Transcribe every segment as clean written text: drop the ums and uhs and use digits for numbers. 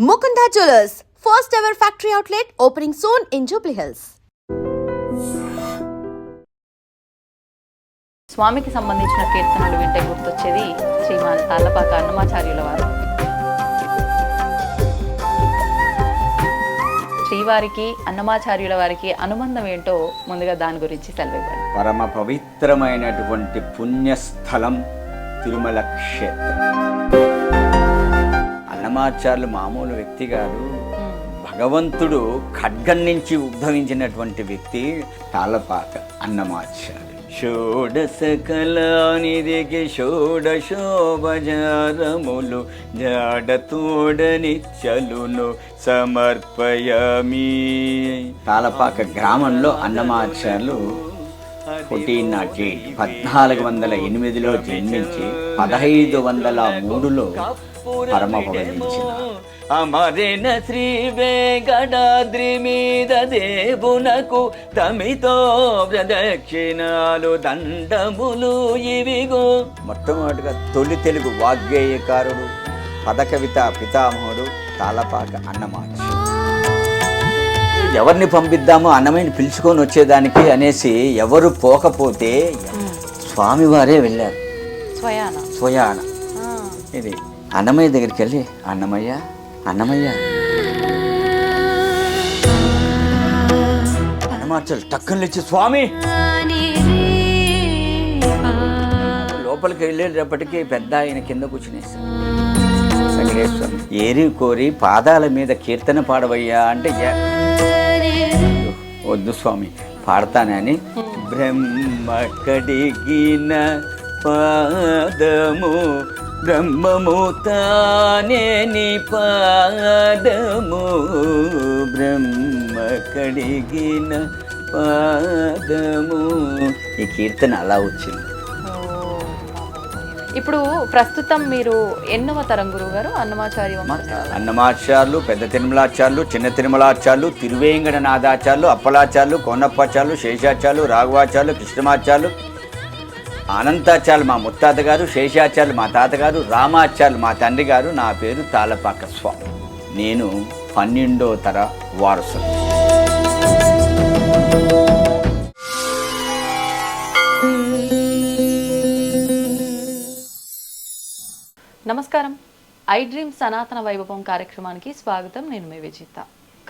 Mukunda Jewelers, first ever factory outlet opening soon in Jubilee Hills. స్వామికి సంబంధించిన కీర్తనలు వింటే గుర్తొచ్చేది శ్రీమాన్ తాళ్ళపాక అన్నమాచార్యుల వారు. శ్రీవారికి అన్నమాచార్యుల వారికి అనుబంధం ఏంటో ముందుగా దాని గురించి సెలవివ్వండి. పరమ పవిత్రమైనటువంటి పుణ్యస్థలం తిరుమల క్షేత్రం. అన్నమాచార్యులు మామూలు వ్యక్తి కాదు, భగవంతుడు ఖడ్గం నుంచి ఉద్భవించినటువంటి వ్యక్తి తాళ్ళపాక అన్నమాచార్యులు. షోడశ కళానిధికి షోడశోపచారములు జాడతోడనిచ్చలును సమర్పయామి. తాళ్ళపాక గ్రామంలో అన్నమాచార్యులు 1408లో జన్మించి 1503లో పరమపదించిన అమరిన శ్రీ వెంకటాద్రి మీద దేవునకు తమితో ప్రదక్షిణాలు దండములు ఇవిగో. మొట్టమొదటిగా తొలి తెలుగు వాగ్గేయకారుడు, పదకవిత పితామహుడు తాళ్ళపాక అన్నమాచార్యులు. ఎవరిని పంపిద్దామో అన్నమయ్యని పిలుచుకొని వచ్చేదానికి అనేసి ఎవరు పోకపోతే స్వామివారే వెళ్ళారు స్వయాన. ఇది అన్నమయ్య దగ్గరికి వెళ్ళి అన్నమయ్య అన్నమాచార్యులు టక్కన లేచి స్వామి లోపలికి వెళ్ళేటప్పటికీ పెద్ద ఆయన కింద కూర్చునేసారు. వెంకటేశ్వరం ఏరి కోరి పాదాల మీద కీర్తన పాడవయ్యా అంటే వద్దు స్వామి పాడతానని బ్రహ్మ కడిగిన పాదము బ్రహ్మము తానే నీ పాదము బ్రహ్మ కడిగిన పాదము. ఈ కీర్తన అలా వచ్చింది. ఇప్పుడు ప్రస్తుతం మీరు ఎన్నవ తరం గురువు గారు? అన్నమాచార్యులు, పెద్ద తిరుమలాచార్యులు, చిన్న తిరుమలాచార్యులు, తిరువేంకటనాథాచార్యులు, అప్పలాచార్యులు, కోనప్పాచార్యులు, శేషాచార్యులు, రాఘవాచార్యులు, కృష్ణమాచార్యులు, అనంతాచార్యులు మా ముత్తాత గారు, శేషాచార్యులు మా తాతగారు, రామాచార్యులు మా తండ్రి గారు. నా పేరు తాళ్ళపాక స్వామి. నేను 12వ తర వారసులు. నమస్కారం. ఐ డ్రీమ్ సనాతన వైభవం కార్యక్రమానికి స్వాగతం. నేను మీ విజిత.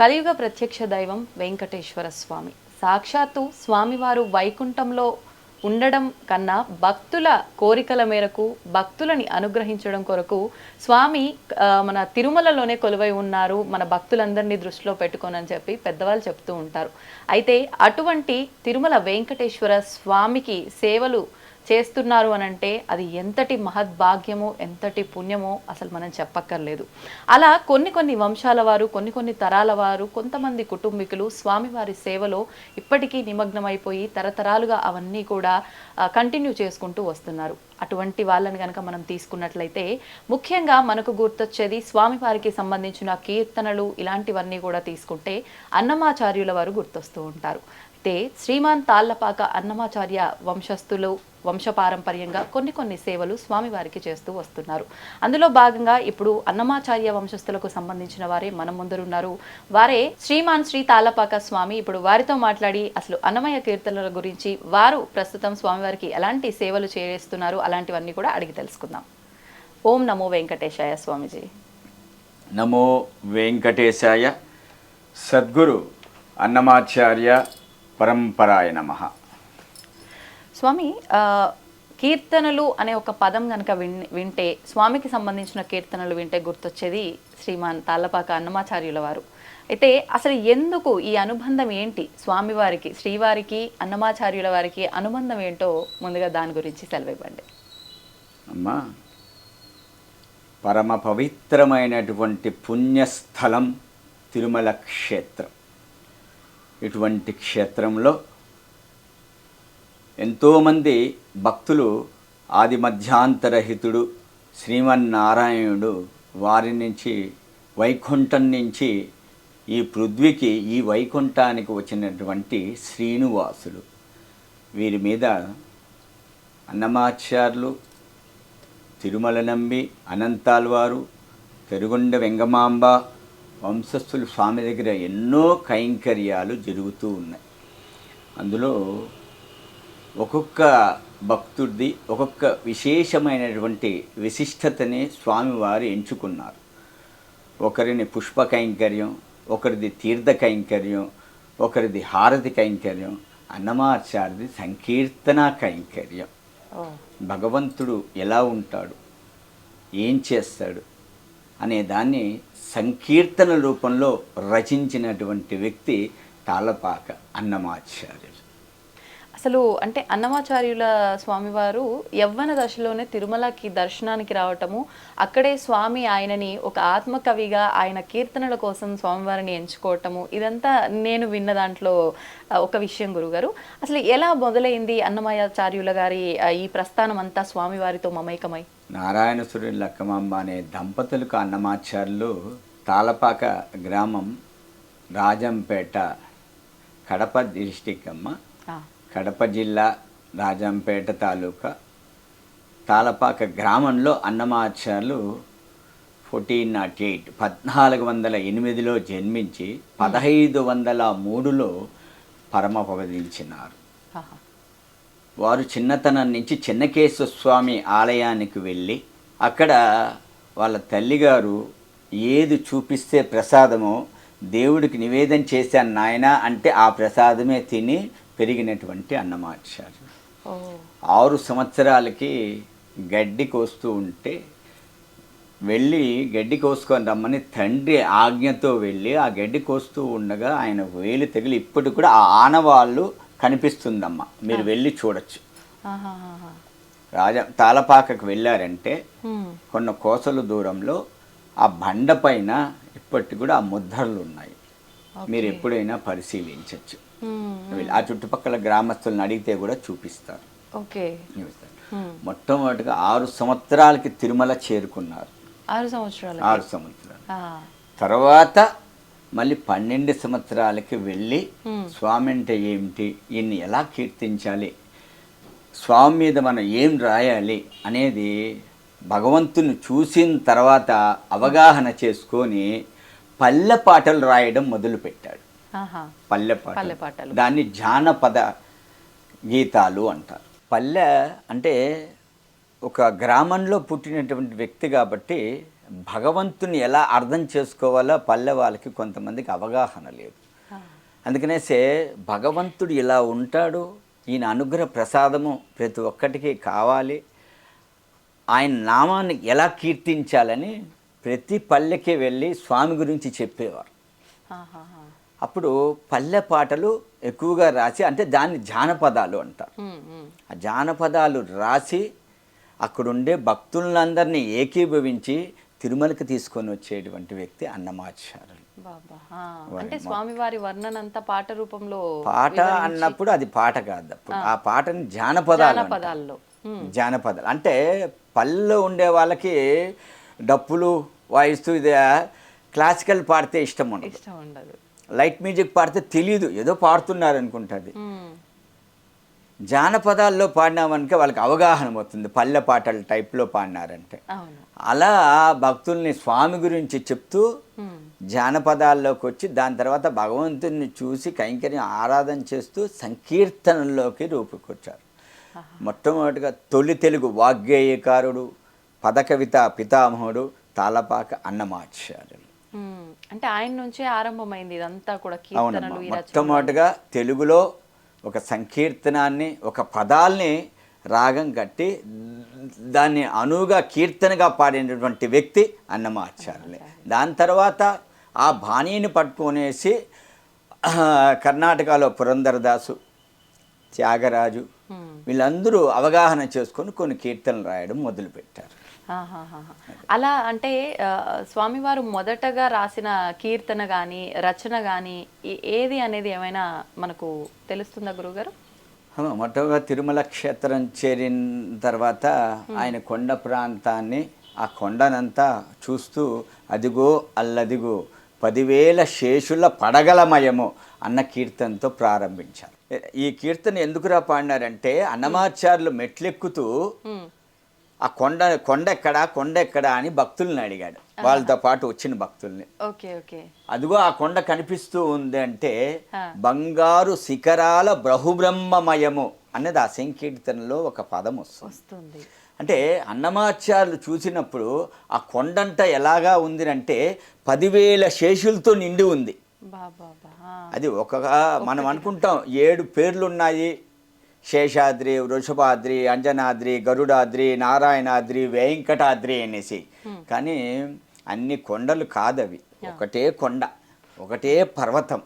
కలియుగ ప్రత్యక్ష దైవం వెంకటేశ్వర స్వామి. సాక్షాత్తు స్వామివారు వైకుంఠంలో ఉండడం కన్నా భక్తుల కోరికల మేరకు భక్తులని అనుగ్రహించడం కొరకు స్వామి మన తిరుమలలోనే కొలువై ఉన్నారు, మన భక్తులందరినీ దృష్టిలో పెట్టుకోనని చెప్పి పెద్దవాళ్ళు చెప్తూ ఉంటారు. అయితే అటువంటి తిరుమల వెంకటేశ్వర స్వామికి సేవలు చేస్తున్నారు అని అంటే అది ఎంతటి మహద్భాగ్యమో ఎంతటి పుణ్యమో అసలు మనం చెప్పక్కర్లేదు. అలా కొన్ని వంశాల వారు, కొన్ని తరాల వారు, కొంతమంది కుటుంబీకులు స్వామివారి సేవలో ఇప్పటికీ నిమగ్నమైపోయి తరతరాలుగా అవన్నీ కూడా కంటిన్యూ చేసుకుంటూ వస్తున్నారు. అటువంటి వాళ్ళని కనుక మనం తీసుకున్నట్లయితే ముఖ్యంగా మనకు గుర్తొచ్చేది స్వామివారికి సంబంధించిన కీర్తనలు, ఇలాంటివన్నీ కూడా తీసుకుంటే అన్నమాచార్యుల వారు గుర్తొస్తూ ఉంటారు. అయితే శ్రీమాన్ తాళ్ళపాక అన్నమాచార్య వంశస్థులు వంశపారంపర్యంగా కొన్ని సేవలు స్వామివారికి చేస్తూ వస్తున్నారు. అందులో భాగంగా ఇప్పుడు అన్నమాచార్య వంశస్థులకు సంబంధించిన వారే మన ముందరున్నారు. వారే శ్రీమాన్ శ్రీ తాళ్ళపాక స్వామి. ఇప్పుడు వారితో మాట్లాడి అసలు అన్నమయ్య కీర్తనల గురించి, వారు ప్రస్తుతం స్వామివారికి ఎలాంటి సేవలు చేస్తున్నారు, అలాంటివన్నీ కూడా అడిగి తెలుసుకుందాం. ఓం నమో వెంకటేశాయ స్వామిజీ. నమో వెంకటేశాయ. సద్గురు అన్నమాచార్య పరంపరాయ నమః. స్వామి, కీర్తనలు అనే ఒక పదం కనుక వింటే, స్వామికి సంబంధించిన కీర్తనలు వింటే గుర్తొచ్చేది శ్రీమాన్ తాళ్ళపాక అన్నమాచార్యుల వారు. అయితే అసలు ఎందుకు ఈ అనుబంధం ఏంటి? స్వామివారికి, శ్రీవారికి, అన్నమాచార్యుల వారికి అనుబంధం ఏంటో ముందుగా దాని గురించి సెలవివ్వండి. అమ్మా, పరమ పవిత్రమైనటువంటి పుణ్యస్థలం తిరుమల క్షేత్రం. ఇటువంటి క్షేత్రంలో ఎంతోమంది భక్తులు ఆది మధ్యాంతరహితుడు శ్రీమన్నారాయణుడు వారి నుంచి వైకుంఠం నుంచి ఈ పృథ్వీకి, ఈ వైకుంఠానికి వచ్చినటువంటి శ్రీనివాసులు. వీరి మీద అన్నమాచార్యులు, తిరుమల నంబి, అనంతాల్వారు, పెరుగొండ వెంగమాంబ, వంశస్థులు స్వామి దగ్గర ఎన్నో కైంకర్యాలు జరుగుతూ ఉన్నాయి. అందులో ఒక్కొక్క భక్తుడిది ఒక్కొక్క విశేషమైనటువంటి విశిష్టతని స్వామివారు ఎంచుకున్నారు. ఒకరిని పుష్ప కైంకర్యం, ఒకరిది తీర్థ కైంకర్యం, ఒకరిది హారతి కైంకర్యం, అన్నమాచార్యది సంకీర్తన కైంకర్యం. భగవంతుడు ఎలా ఉంటాడు, ఏం చేస్తాడు అనే దాన్ని సంకీర్తన రూపంలో రచించినటువంటి వ్యక్తి తాళపాక అన్నమాచార్యులు. అసలు అంటే అన్నమాచార్యుల స్వామివారు యవ్వన దశలోనే తిరుమలకి దర్శనానికి రావటము, అక్కడే స్వామి ఆయనని ఒక ఆత్మకవిగా ఆయన కీర్తనల కోసం స్వామివారిని ఎంచుకోవటము, ఇదంతా నేను విన్న దాంట్లో ఒక విషయం గురుగారు. అసలు ఎలా మొదలైంది అన్నమాచార్యుల గారి ఈ ప్రస్థానం అంతా స్వామివారితో మమైకమై? నారాయణసురుని లక్కమాంబ అనే దంపతులకు అన్నమాచార్యులు తాళపాక గ్రామం, రాజంపేట, కడప డిస్టిక్ అమ్మ, కడప జిల్లా, రాజంపేట తాలూకా, తాళపాక గ్రామంలో అన్నమాచార్యులు 1408 1408లో జన్మించి 1503లో పరమపదించినారు. వారు చిన్నతనం నుంచి చెన్నకేశ్వర స్వామి ఆలయానికి వెళ్ళి అక్కడ వాళ్ళ తల్లిగారు ఏది చూపిస్తే ప్రసాదమో దేవుడికి నివేదన చేశాను నాయన అంటే ఆ ప్రసాదమే తిని పెరిగినటువంటి అన్నమాచార్యులు. 6 సంవత్సరాలకి గడ్డి కోస్తూ ఉంటే వెళ్ళి గడ్డి కోసుకొని రమ్మని తండ్రి ఆజ్ఞతో వెళ్ళి ఆ గడ్డి కోస్తూ ఉండగా ఆయన వేలు తగిలి ఇప్పటికి కూడా ఆ ఆనవాళ్ళు కనిపిస్తుందమ్మా, మీరు వెళ్ళి చూడొచ్చు. తాళపాకకు వెళ్ళారంటే కొన్ని కోసల దూరంలో ఆ బండ పైన ఇప్పటికి కూడా ఆ ముద్రలు ఉన్నాయి, మీరు ఎప్పుడైనా పరిశీలించవచ్చు. ఆ చుట్టుపక్కల గ్రామస్తులను అడిగితే కూడా చూపిస్తారు. మొట్టమొదటిగా 6 సంవత్సరాలకి తిరుమల చేరుకున్నారు. 6 సంవత్సరాలు తర్వాత మళ్ళీ 12 సంవత్సరాలకి వెళ్ళి స్వామి అంటే ఏమిటి, ఈయన్ని ఎలా కీర్తించాలి, స్వామి మీద మనం ఏం రాయాలి అనేది భగవంతుని చూసిన తర్వాత అవగాహన చేసుకొని పల్లె పాటలు రాయడం మొదలుపెట్టాడు. పల్లె పాటలు, దాన్ని జానపద గీతాలు అంటారు. పల్లె అంటే ఒక గ్రామంలో పుట్టినటువంటి వ్యక్తి కాబట్టి భగవంతుని ఎలా అర్థం చేసుకోవాలో పల్లె వాళ్ళకి కొంతమందికి అవగాహన లేదు. అందుకనేసే భగవంతుడు ఇలా ఉంటాడు, ఈయన అనుగ్రహ ప్రసాదము ప్రతి ఒక్కటికి కావాలి, ఆయన నామాన్ని ఎలా కీర్తించాలని ప్రతి పల్లెకి వెళ్ళి స్వామి గురించి చెప్పేవారు. అప్పుడు పల్లె పాటలు ఎక్కువగా రాసి, అంటే దాన్ని జానపదాలు అంటారు. ఆ జానపదాలు రాసి అక్కడుండే భక్తులందరినీ ఏకీభవించి తిరుమలకి తీసుకొని వచ్చేటువంటి వ్యక్తి అన్నమాచార్యులు. అంటే స్వామివారి వర్ణనంతా పాట రూపంలో, పాట అన్నప్పుడు అది పాట కాదు, ఆ పాటని జానపదాలు, జానపదాలు అంటే పల్లెలో ఉండే వాళ్ళకి డప్పులు వాయిస్తూ ఇది క్లాసికల్ పాడితే ఇష్టం ఉండదు, లైట్ మ్యూజిక్ పాడితే తెలియదు, ఏదో పాడుతున్నారు అనుకుంటుంది. జానపదాల్లో పాడినామనుక వాళ్ళకి అవగాహన అవుతుంది, పల్లె పాటల టైప్లో పాడినారంటే. అలా భక్తుల్ని స్వామి గురించి చెప్తూ జానపదాల్లోకి వచ్చి దాని తర్వాత భగవంతుని చూసి కైంకర్యం ఆరాధన చేస్తూ సంకీర్తనల్లోకి రూపుకొచ్చారు. మొట్టమొదటిగా తొలి తెలుగు వాగ్గేయకారుడు, పదకవిత పితామహుడు తాళపాక అన్నమాచార్యులు. అంటే ఆయన నుంచే ఆరంభమైంది ఇదంతా కూడా. మొట్టమొదటిగా తెలుగులో ఒక సంకీర్తనాన్ని, ఒక పదాల్ని రాగం కట్టి దాన్ని అనువుగా కీర్తనగా పాడినటువంటి వ్యక్తి అన్నమాచార్యులే. దాని తర్వాత ఆ బాణీని పట్టుకొనేసి కర్ణాటకలో పురంధరదాసు, త్యాగరాజు వీళ్ళందరూ అవగాహన చేసుకొని కొన్ని కీర్తనలు రాయడం మొదలుపెట్టారు. అలా అంటే స్వామివారు మొదటగా రాసిన కీర్తన కానీ రచన కానీ ఏది అనేది ఏమైనా మనకు తెలుస్తుందా గురుగారు? మొట్టగా తిరుమల క్షేత్రం చేరిన తర్వాత ఆయన కొండ ప్రాంతాన్ని, ఆ కొండనంతా చూస్తూ అదిగో అల్లదిగో 10,000 శేషుల పడగలమయము అన్న కీర్తనతో ప్రారంభించారు. ఈ కీర్తన ఎందుకురా పాడినారంటే అన్నమాచార్యులు మెట్లెక్కుతూ ఆ కొండ ఎక్కడా అని భక్తులను అడిగాడు. వాళ్ళతో పాటు వచ్చిన భక్తుల్ని. Okay okay. అదిగో ఆ కొండ కనిపిస్తూ ఉంది అంటే బంగారు శిఖరాల బహుబ్రహ్మమయము అన్నది ఆ సంకీర్తనలో ఒక పదం వస్తుంది. అంటే అన్నమాచార్యులు చూసినప్పుడు ఆ కొండంట ఎలాగా ఉంది అంటే 10,000 శేషులతో నిండి ఉంది. అది మనం అనుకుంటాం 7 పేర్లు ఉన్నాయి, శేషాద్రి, వృషభాద్రి, అంజనాద్రి, గరుడాద్రి, నారాయణాద్రి, వెంకటాద్రి అనేసి. కానీ అన్ని కొండలు కాదవి, ఒకటే కొండ, ఒకటే పర్వతం.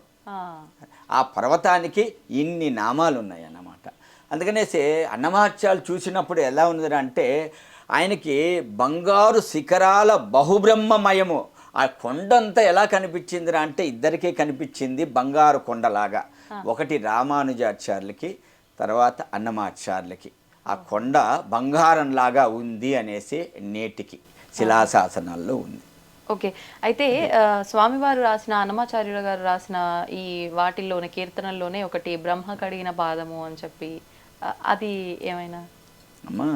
ఆ పర్వతానికి ఇన్ని నామాలు ఉన్నాయి అన్నమాట. అందుకనేసి అన్నమాచార్యులు చూసినప్పుడు ఎలా ఉంది అంటే ఆయనకి బంగారు శిఖరాల బహుబ్రహ్మమయము. ఆ కొండంతా ఎలా కనిపించిందిరా అంటే ఇద్దరికీ కనిపించింది బంగారు కొండలాగా. ఒకటి రామానుజాచార్యులకి, తర్వాత అన్నమాచార్యులకి ఆ కొండ బంగారంలాగా ఉంది అనేసి నేటికి శిలాశాసనాల్లో ఉంది. ఓకే. అయితే స్వామివారు రాసిన, అన్నమాచార్యుల గారు రాసిన ఈ వాటిల్లోనే కీర్తనల్లోనే ఒకటి బ్రహ్మ కడిగిన పాదము అని చెప్పి, అది ఏమైనా? అమ్మా,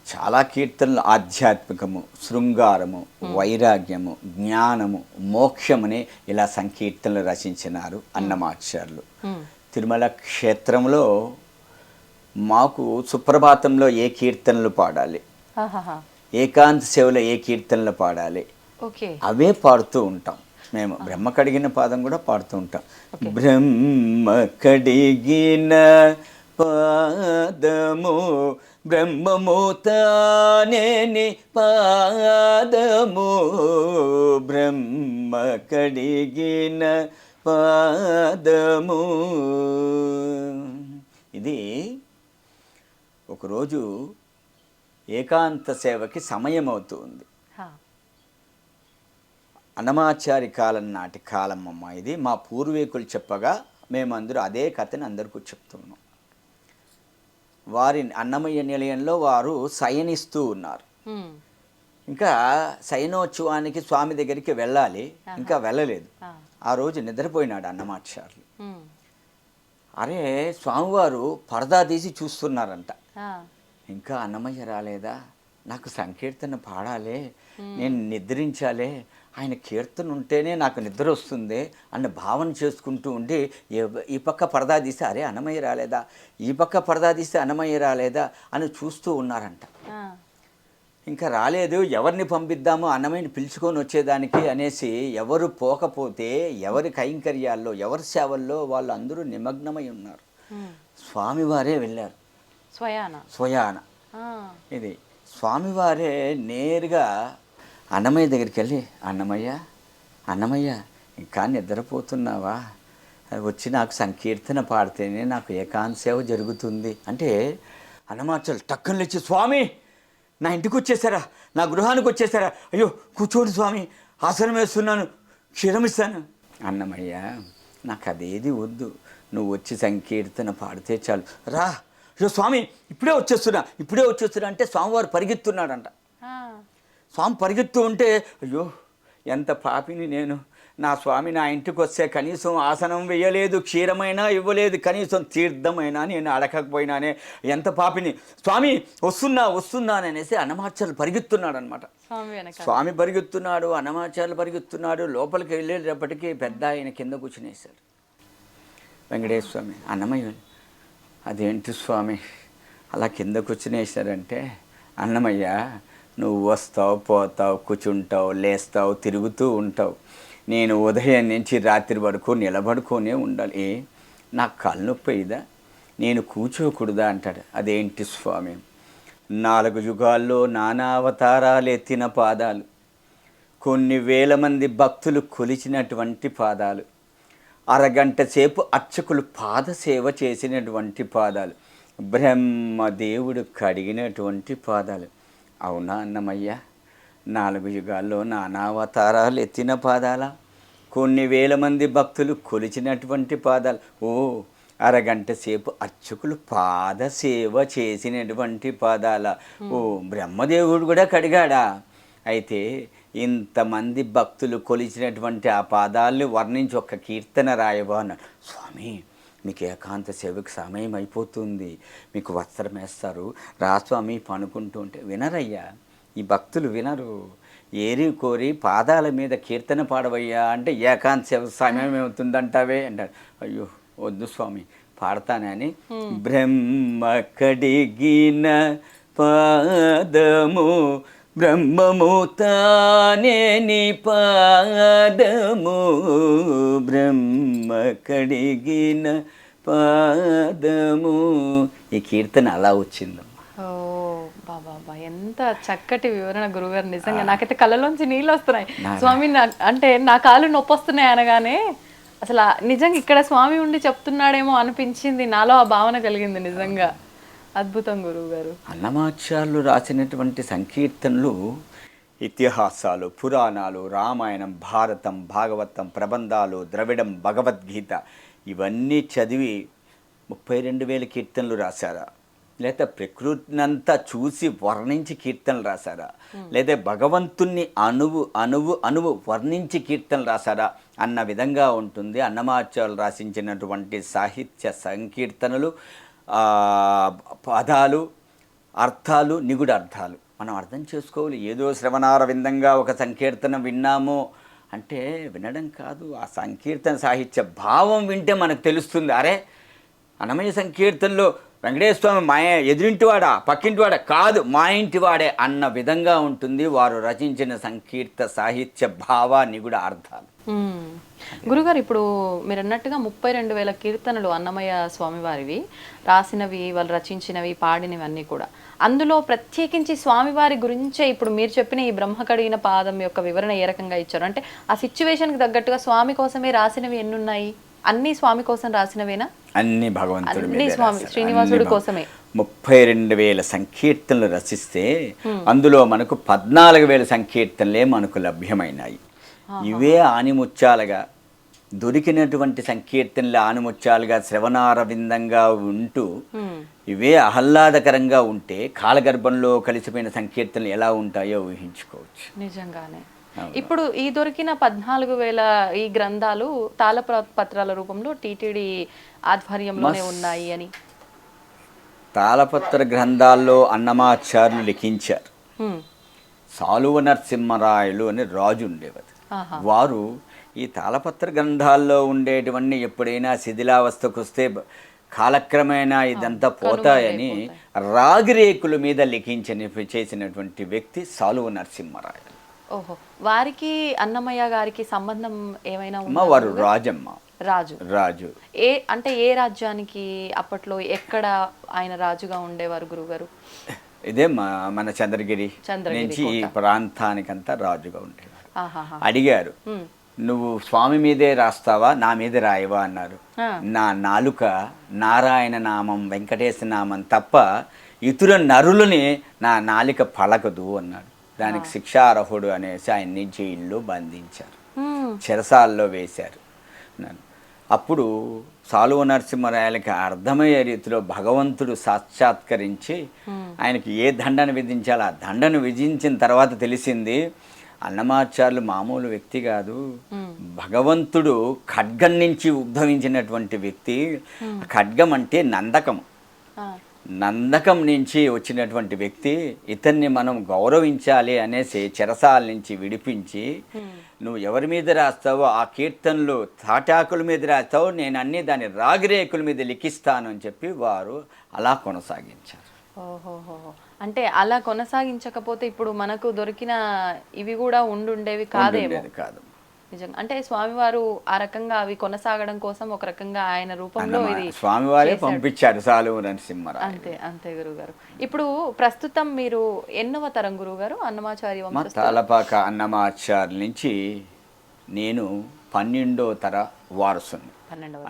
చాలా కీర్తనలు ఆధ్యాత్మికము, శృంగారము, వైరాగ్యము, జ్ఞానము, మోక్షముని ఇలా సంకీర్తనలు రచించినారు అన్నమాచార్యులు. తిరుమల క్షేత్రంలో మాకు సుప్రభాతంలో ఏ కీర్తనలు పాడాలి, ఏకాంత సేవలో ఏ కీర్తనలు పాడాలి, అవే పాడుతూ ఉంటాం మేము. బ్రహ్మ కడిగిన పాదం కూడా పాడుతూ ఉంటాం. బ్రహ్మ కడిగిన పాదము బ్రహ్మము తానేని పాదము, బ్రహ్మ కడిగిన పాదము. ఇది ఒకరోజు ఏకాంత సేవకి సమయం అవుతుంది. అన్నమాచారి కాలం నాటి కాలం అమ్మ ఇది. మా పూర్వీకులు చెప్పగా మేమందరూ అదే కథని అందరికీ చెప్తున్నాం. వారి అన్నమయ్య నిలయంలో వారు శయనిస్తూ ఉన్నారు. ఇంకా శయనోత్సవానికి స్వామి దగ్గరికి వెళ్ళాలి, ఇంకా వెళ్ళలేదు. ఆ రోజు నిద్రపోయినాడు అన్నమాచార్యులు. అరే, స్వామివారు పరదా తీసి చూస్తున్నారంట. ఇంకా అన్నమయ్య రాలేదా, నాకు సంకీర్తన పాడాలి, నేను నిద్రించాలే, ఆయన కీర్తన ఉంటేనే నాకు నిద్ర వస్తుంది అన్న భావన చేసుకుంటూ ఉండి ఈ పక్క పరదా తీస్తే అరే అన్నమయ్య రాలేదా, ఈ పక్క పరదా తీస్తే అన్నమయ్య రాలేదా అని చూస్తూ ఉన్నారంట. ఇంకా రాలేదు, ఎవరిని పంపిద్దామో అన్నమయ్యని పిలుచుకొని వచ్చేదానికి అనేసి ఎవరు పోకపోతే ఎవరి కైంకర్యాల్లో ఎవరి సేవల్లో వాళ్ళు అందరూ నిమగ్నమై ఉన్నారు. స్వామివారే వెళ్ళారు స్వయాన. ఇది స్వామివారే నేరుగా అన్నమయ్య దగ్గరికి వెళ్ళి, అన్నమయ్య ఇంకా నిద్రపోతున్నావా, వచ్చి నాకు సంకీర్తన పాడితేనే నాకు ఏకాంత సేవ జరుగుతుంది అంటే అన్నమాచార్యులు టక్కన లేచి, స్వామి నా ఇంటికి వచ్చేసారా, నా గృహానికి వచ్చేసారా, అయ్యో కూర్చోండి స్వామి, ఆసనం వేస్తున్నాను, క్షీరమిస్తాను. అన్నమయ్య నాకు అదేది వద్దు, నువ్వు వచ్చి సంకీర్తన పాడితే చాలు, రా. అయ్యో స్వామి ఇప్పుడే వచ్చేస్తున్నా అంటే స్వామివారు పరిగెత్తున్నాడంట. స్వామి పరిగెత్తు ఉంటే అయ్యో ఎంత పాపిని నేను, నా స్వామి నా ఇంటికి వస్తే కనీసం ఆసనం వేయలేదు, క్షీరమైనా ఇవ్వలేదు, కనీసం తీర్థమైనా నేను అడగకపోయినానే, ఎంత పాపిని, స్వామి వస్తున్నాననేసి అన్నమాచార్యులు పరిగెత్తున్నాడు అనమాట. స్వామి పరిగెత్తున్నాడు, అన్నమాచార్యులు పరిగెత్తున్నాడు. లోపలికి వెళ్ళేటప్పటికీ పెద్ద ఆయన కింద కూర్చునేశారు. వెంకటేశ్వర స్వామి, అన్నమయ్య అదేంటి స్వామి అలా కింద కూర్చునేశారంటే, అన్నమయ్య నువ్వు వస్తావు, పోతావు, కూర్చుంటావు, లేస్తావు, తిరుగుతూ ఉంటావు, నేను ఉదయం నుంచి రాత్రి వరకు నిలబడుకొనే ఉండాలి, నాకు కాలు నొప్పి అయ్యిదా, నేను కూర్చోకూడదా అంటాడు. అదేంటి స్వామి, 4 యుగాల్లో నానా అవతారాలు ఎత్తిన పాదాలు, కొన్ని వేల మంది భక్తులు కొలిచినటువంటి పాదాలు, అరగంట సేపు అర్చకులు పాదసేవ చేసినటువంటి పాదాలు, బ్రహ్మదేవుడు కడిగినటువంటి పాదాలు. అవునా అన్నమయ్య, 4 యుగాల్లో నానావతారాలు ఎత్తిన పాదాల, కొన్ని వేల మంది భక్తులు కొలిచినటువంటి పాదాలు, ఓ అరగంట సేపు అర్చకులు పాదసేవ చేసినటువంటి పాదాల, ఓ బ్రహ్మదేవుడు కూడా కడిగాడా, అయితే ఇంతమంది భక్తులు కొలిచినటువంటి ఆ పాదాలని వర్ణించి ఒక కీర్తన రాయబా అన్నాడు. స్వామి మీకు ఏకాంత సేవకు సమయం అయిపోతుంది, మీకు వస్త్రం వేస్తారు, రా స్వామి పనుకుంటూ ఉంటే వినరయ్యా, ఈ భక్తులు వినరు, ఏరి కోరి పాదాల మీద కీర్తన పాడవయ్యా అంటే ఏకాంత సమయం ఏమవుతుందంటావే అంటారు. అయ్యో వద్దు స్వామి పాడతానని బ్రహ్మ కడిగిన పాదము బ్రహ్మము తానే నీ పాదము బ్రహ్మ కడిగిన పాదము. ఈ కీర్తన అలా వచ్చిందమ్మా. ఓ బాబా ఎంత చక్కటి వివరణ గురుగారు. నిజంగా నాకైతే కళ్ళలోంచి నీళ్ళు వస్తున్నాయి. స్వామి అంటే నా కాళ్ళు నొప్పి వస్తున్నాయి అనగానే అసలు నిజంగా ఇక్కడ స్వామి ఉండి చెప్తున్నాడేమో అనిపించింది. నాలో ఆ భావన కలిగింది. నిజంగా అద్భుతం గురువు గారు. అన్నమాచార్యులు రాసినటువంటి సంకీర్తనలు ఇతిహాసాలు, పురాణాలు, రామాయణం, భారతం, భాగవతం, ప్రబంధాలు, ద్రవిడం, భగవద్గీత ఇవన్నీ చదివి 32,000 కీర్తనలు రాశారా? లేదా ప్రకృతినంతా చూసి వర్ణించి కీర్తనలు రాశారా? లేదా భగవంతుణ్ణి అణువు వర్ణించి కీర్తనలు రాశారా అన్న విధంగా ఉంటుంది అన్నమాచార్యులు రాసించినటువంటి సాహిత్య సంకీర్తనలు. పదాలు, అర్థాలు, నిగుడ అర్థాలు మనం అర్థం చేసుకోవాలి. ఏదో శ్రవణార విందంగా ఒక సంకీర్తన విన్నామో అంటే వినడం కాదు, ఆ సంకీర్తన సాహిత్య భావం వింటే మనకు తెలుస్తుంది. అరే అన్నమయ్య సంకీర్తనలో వెంకటేశ్వర స్వామి మా ఎదురింటివాడా పక్కింటివాడా కాదు మా ఇంటివాడే అన్న విధంగా ఉంటుంది వారు రచించిన సంకీర్త సాహిత్య భావ నిగుడ అర్థాలు. గురుగారు ఇప్పుడు మీరు అన్నట్టుగా 32,000 కీర్తనలు అన్నమయ్య స్వామివారివి రాసినవి, వాళ్ళు రచించినవి, పాడినవి అన్నీ కూడా. అందులో ప్రత్యేకించి స్వామివారి గురించే ఇప్పుడు మీరు చెప్పిన ఈ బ్రహ్మ కడిగిన పాదం యొక్క వివరణ ఏ రకంగా ఇచ్చారు అంటే ఆ సిచ్యువేషన్కి తగ్గట్టుగా స్వామి కోసమే రాసినవి ఎన్నున్నాయి? అన్ని స్వామి కోసం రాసినవేనా? అన్ని భగవంతుడి అన్ని స్వామి శ్రీనివాసుడి కోసమే. 32,000 సంకీర్తనలు రచిస్తే అందులో మనకు 14,000 సంకీర్తనలే మనకు లభ్యమైనాయి. ఇవే ఆనిముత్యాలుగా దొరికినటువంటి సంకీర్తనలు ఆనిముత్యాలుగా శ్రవణారవిందంగా ఉంటూ ఇవే ఆహ్లాదకరంగా ఉంటే కాలగర్భంలో కలిసిపోయిన సంకీర్తనలు ఎలా ఉంటాయో ఊహించుకోవచ్చు. నిజంగానే. ఇప్పుడు ఈ దొరికిన 14,000 ఈ గ్రంథాలు తాళపత్రాల రూపంలో టీటీడీ ఆధ్వర్యంలోనే ఉన్నాయి అని. తాళపత్ర గ్రంథాల్లో అన్నమాచార్యులు లిఖించారు. సాలువ నరసింహరాయలు అనే రాజు ఉండేవారు. వారు ఈ తాళపత్ర గ్రంథాల్లో ఉండేటివన్నీ ఎప్పుడైనా శిథిలావస్థకు వస్తే కాలక్రమేణా ఇదంతా పోతాయని రాగిరేకుల మీద చేసినటువంటి వ్యక్తి సాలువ నరసింహరాయలు. ఓహో, వారికి అన్నమయ్య గారికి సంబంధం ఏమైనా ఉందా? వారు రాజమ్మ. రాజు అంటే ఏ రాజ్యానికి అప్పట్లో ఎక్కడ ఆయన రాజుగా ఉండేవారు గురుగారు? ఇదే మన చంద్రగిరి నుంచి ఈ ప్రాంతానికంతా రాజుగా ఉండేవారు. అడిగారు, నువ్వు స్వామి మీదే రాస్తావా నా మీద రాయవా అన్నారు. నా నాలుక నారాయణ నామం వెంకటేశ నామం తప్ప ఇతర నరులని నా నాలిక పలకదు అన్నాడు. దానికి శిక్షార్హుడు అనేసి ఆయన్ని జైల్లో బంధించారు, చెరసాల్లో వేశారు. అప్పుడు సాలువ నరసింహరాయలకి అర్థమయ్యే రీతిలో భగవంతుడు సాక్షాత్కరించి ఆయనకి ఏ దండను విధించాలో ఆ దండను విధించిన తర్వాత తెలిసింది అన్నమాచార్యులు మామూలు వ్యక్తి కాదు, భగవంతుడు ఖడ్గం నుంచి ఉద్భవించినటువంటి వ్యక్తి. ఖడ్గం అంటే నందకం నుంచి వచ్చినటువంటి వ్యక్తి. ఇతన్ని మనం గౌరవించాలి అనేసి చెరసాల నుంచి విడిపించి నువ్వు ఎవరి మీద రాస్తావో ఆ కీర్తనలు తాటాకుల మీద రాస్తావో నేను అన్ని దాని రాగిరేకుల మీద లిఖిస్తాను అని చెప్పి వారు అలా కొనసాగించారు. ఓహోహో, అంటే అలా కొనసాగించకపోతే ఇప్పుడు మనకు దొరికిన ఇవి కూడా ఉండుండేవి కాదేమో. కాదు నిజంగా. అంటే స్వామివారు ఆ రకంగా అవి కొనసాగడం కోసం ఒక రకంగా ఆయన రూపంలో ఇది స్వామివారే పంపించారు సాలువ నరసింహరాయలు. అంతే అంతే గురుగారు. ఇప్పుడు ప్రస్తుతం మీరు ఎన్నవ తరం గురుగారు అన్నమాచార్య వంశస్థులు? తాళపాక అన్నమాచార్యుల నుంచి నేను 12వ తర వారసుని.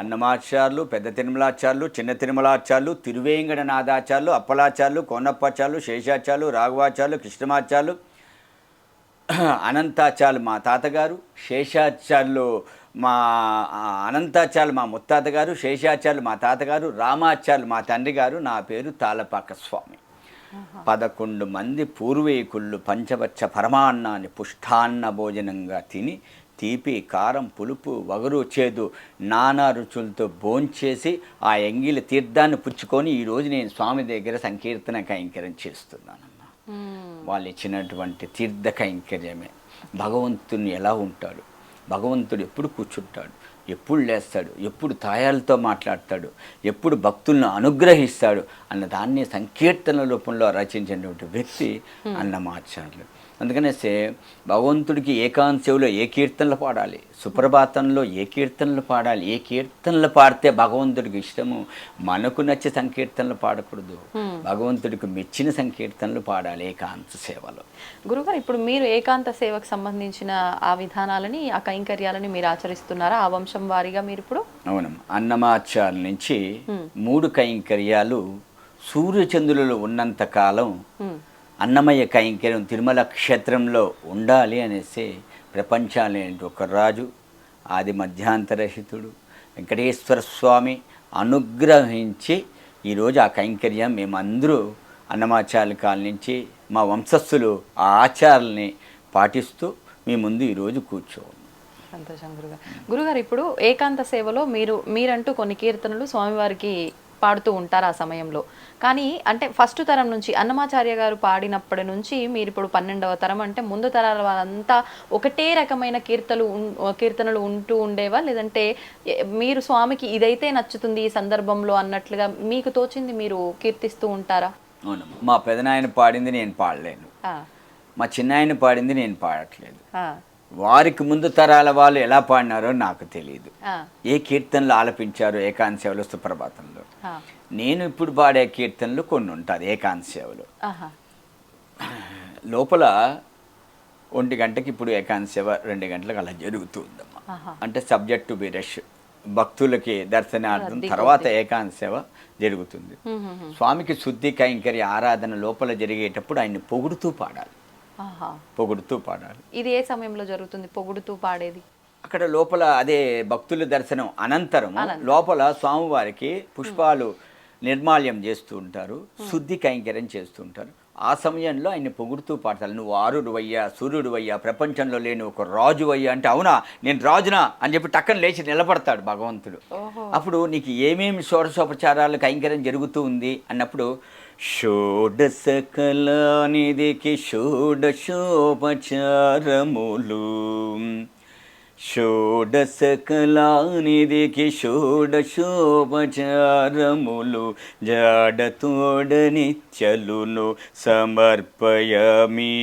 అన్నమాచార్యులు, పెద్ద తిరుమలాచార్యులు, చిన్న తిరుమలాచార్యులు, తిరువేంకటనాథాచార్యులు, అప్పలాచార్యులు, కోనప్పాచార్యులు, శేషాచార్యులు, రాఘవాచార్యులు, కృష్ణమాచార్యులు, అనంతాచార్యులు మా తాతగారు, శేషాచార్యులు మా అనంతాచార్యులు మా ముత్తాతగారు, శేషాచార్యులు మా తాతగారు, రామాచార్యులు మా తండ్రి గారు. నా పేరు తాళపాక స్వామి. 11 మంది పూర్వీకుళ్ళు పంచవచ్చ పరమాన్నాన్ని పుష్టాన్న భోజనంగా తిని తీపి, కారం, పులుపు, వగరు, చేదు నానా రుచులతో భోంచేసి ఆ ఎంగిలి తీర్థాన్ని పుచ్చుకొని ఈరోజు నేను స్వామి దగ్గర సంకీర్తన కైంకర్యం చేస్తున్నానమ్మా. వాళ్ళు ఇచ్చినటువంటి తీర్థ కైంకర్యమే. భగవంతుని ఎలా ఉంటాడు, భగవంతుడు ఎప్పుడు కూర్చుంటాడు, ఎప్పుడు లేస్తాడు, ఎప్పుడు తాయాలతో మాట్లాడతాడు, ఎప్పుడు భక్తులను అనుగ్రహిస్తాడు అన్న దాన్ని సంకీర్తన రూపంలో రచించినటువంటి వ్యక్తి అన్నమాచార్యులు. అందుకనేసే భగవంతుడికి ఏకాంశంలో ఏ కీర్తనలు పాడాలి, సుప్రభాతంలో ఏ కీర్తనలు పాడాలి, ఏ కీర్తనలు పాడితే భగవంతుడికి ఇష్టము. మనకు నచ్చే సంకీర్తనలు పాడకూడదు, భగవంతుడికి మెచ్చిన సంకీర్తనలు పాడాలి ఏకాంత సేవలో. గురుగారు, ఇప్పుడు మీరు ఏకాంత సేవకు సంబంధించిన ఆ విధానాలని, ఆ కైంకర్యాలని మీరు ఆచరిస్తున్నారా ఆ వంశం వారీగా మీరు ఇప్పుడు? అవునమ్మా. అన్నమాచార్యుల నుంచి 3 కైంకర్యాలు సూర్యచంద్రులు ఉన్నంత కాలం అన్నమయ్య కైంకర్యం తిరుమల క్షేత్రంలో ఉండాలి అనేసి ప్రపంచాలేని ఒక రాజు, ఆది మధ్యాంతరహితుడు వెంకటేశ్వర స్వామి అనుగ్రహించి ఈరోజు ఆ కైంకర్యం మేమందరూ అన్నమాచార్యుల కాల నుంచి మా వంశస్థులు ఆ ఆచారాలని పాటిస్తూ మీ ముందు ఈరోజు కూర్చోవాలి. సంతోషం గురుగారు. గురుగారు, ఇప్పుడు ఏకాంత సేవలో మీరంటూ కొన్ని కీర్తనలు స్వామివారికి పాడుతూ ఉంటారు ఆ సమయంలో. కానీ అంటే ఫస్ట్ తరం నుంచి అన్నమాచార్య గారు పాడినప్పటి నుంచి మీరు ఇప్పుడు 12వ తరం అంటే ముందు తరాల వాళ్ళంతా ఒకటే రకమైన కీర్తనలు ఉంటూ ఉండేవా, లేదంటే మీరు స్వామికి ఇదైతే నచ్చుతుంది ఈ సందర్భంలో అన్నట్లుగా మీకు తోచింది మీరు కీర్తిస్తూ ఉంటారా? అవునమ్మా. మా పెదనాయన పాడింది నేను పాడలేను, మా చిన్నాయన పాడింది నేను పాడట్లేదు. వారికి ముందు తరాల వాళ్ళు ఎలా పాడినారో నాకు తెలియదు, ఏ కీర్తనలు ఆలపించారో ఏకాంత సేవలో సుప్రభాతంలో. నేను ఇప్పుడు పాడే కీర్తనలు కొన్ని ఉంటుంది ఏకాంత సేవలో. లోపల 1 గంటకి ఇప్పుడు ఏకాంత సేవ 2 గంటలకు అలా జరుగుతుందమ్మా. అంటే సబ్జెక్ట్ టు బి రష్, భక్తులకి దర్శనార్థం తర్వాత ఏకాంత సేవ జరుగుతుంది. స్వామికి శుద్ధి కైంకర్య ఆరాధన లోపల జరిగేటప్పుడు ఆయన్ని పొగుడుతూ పాడాలి, పొగుడుతూ పాడాలి. ఇది ఏ సమయంలో జరుగుతుంది పొగుడుతూ పాడేది? అక్కడ లోపల అదే భక్తుల దర్శనం అనంతరం లోపల స్వామివారికి పుష్పాలు నిర్మాల్యం చేస్తూ ఉంటారు, శుద్ధి కైంకర్యం చేస్తూ ఉంటారు. ఆ సమయంలో ఆయన్ని పొగుడుతూ పాడతారు. నువ్వు ఆరుడువయ్యా, సూర్యుడువయ్యా, ప్రపంచంలో లేని ఒక రాజువయ్యా అంటే అవునా నేను రాజునా అని చెప్పి టక్కన లేచి నిలబడతాడు భగవంతుడు. అప్పుడు నీకు ఏమేమి షోడశోపచారాలు కైంకర్యం జరుగుతూ ఉంది అన్నప్పుడు షోడశకలానిధికి షోడశోపచారములు, షోడశకలానిధికి షోడశోపచారములు జాడతోడనిత్యలును సమర్పయామి,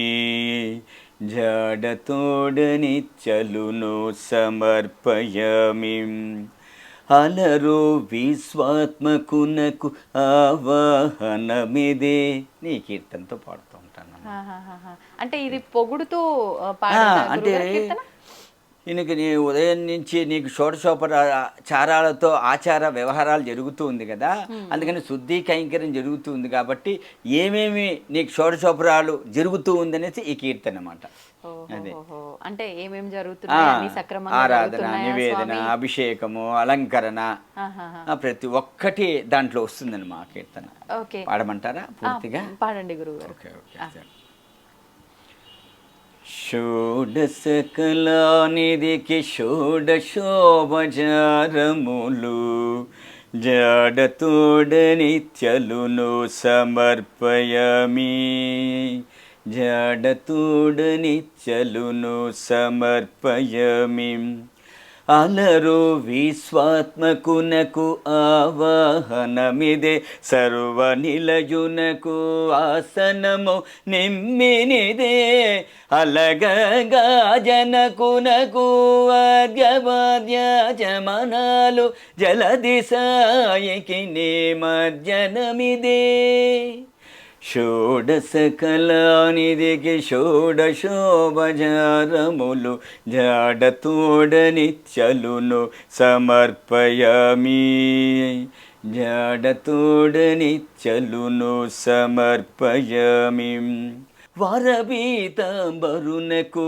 జాడతోడనిత్యలును సమర్పయామి. అలరో విశ్వాత్మకునకు ఆవాహనమిదే. నీ కీర్తనతో పాడుతూ ఉంటాను. అంటే ఇది పొగుడుతూ అంటే ఈయనకి నీ ఉదయం నుంచి నీకు షోడశోపచారాలతో ఆచార వ్యవహారాలు జరుగుతూ ఉంది కదా, అందుకని శుద్ధి కైంకర్యం జరుగుతూ ఉంది కాబట్టి ఏమేమి నీకు షోడశోపరాలు జరుగుతూ ఉందనేసి ఈ కీర్తన అన్నమాట. అదే అంటే ఏమేమి జరుగుతున్నాయి, ఆరాధన, నివేదన, అభిషేకము, అలంకరణ ప్రతి ఒక్కటి దాంట్లో వస్తుందని మా కీర్తన. పాడమంటారా పూర్తిగా? పాడండి గురువు. Okay okay. షోడశకలానిధికి షోడశోపచారములు జాడతోడనిత్యలును సమర్పయామి, జాడతోడనిత్యలును సమర్పయామి. అలరు విశ్వాత్మకునకు ఆవాహనమిదే, సర్వనిలయునకు ఆసనము నిమ్మినిదే. అలగగా జనకునకు అర్ఘ్యపాద్యాచమనాలు జలదిశాయికి నిమజ్జనమిదే. షోడశకలానిధికి షోడశోపచారములు జాడతోడనిత్యలును సమర్పయామి, జాడతోడనిత్యలును సమర్పయామి. వరపీతాంబరునకు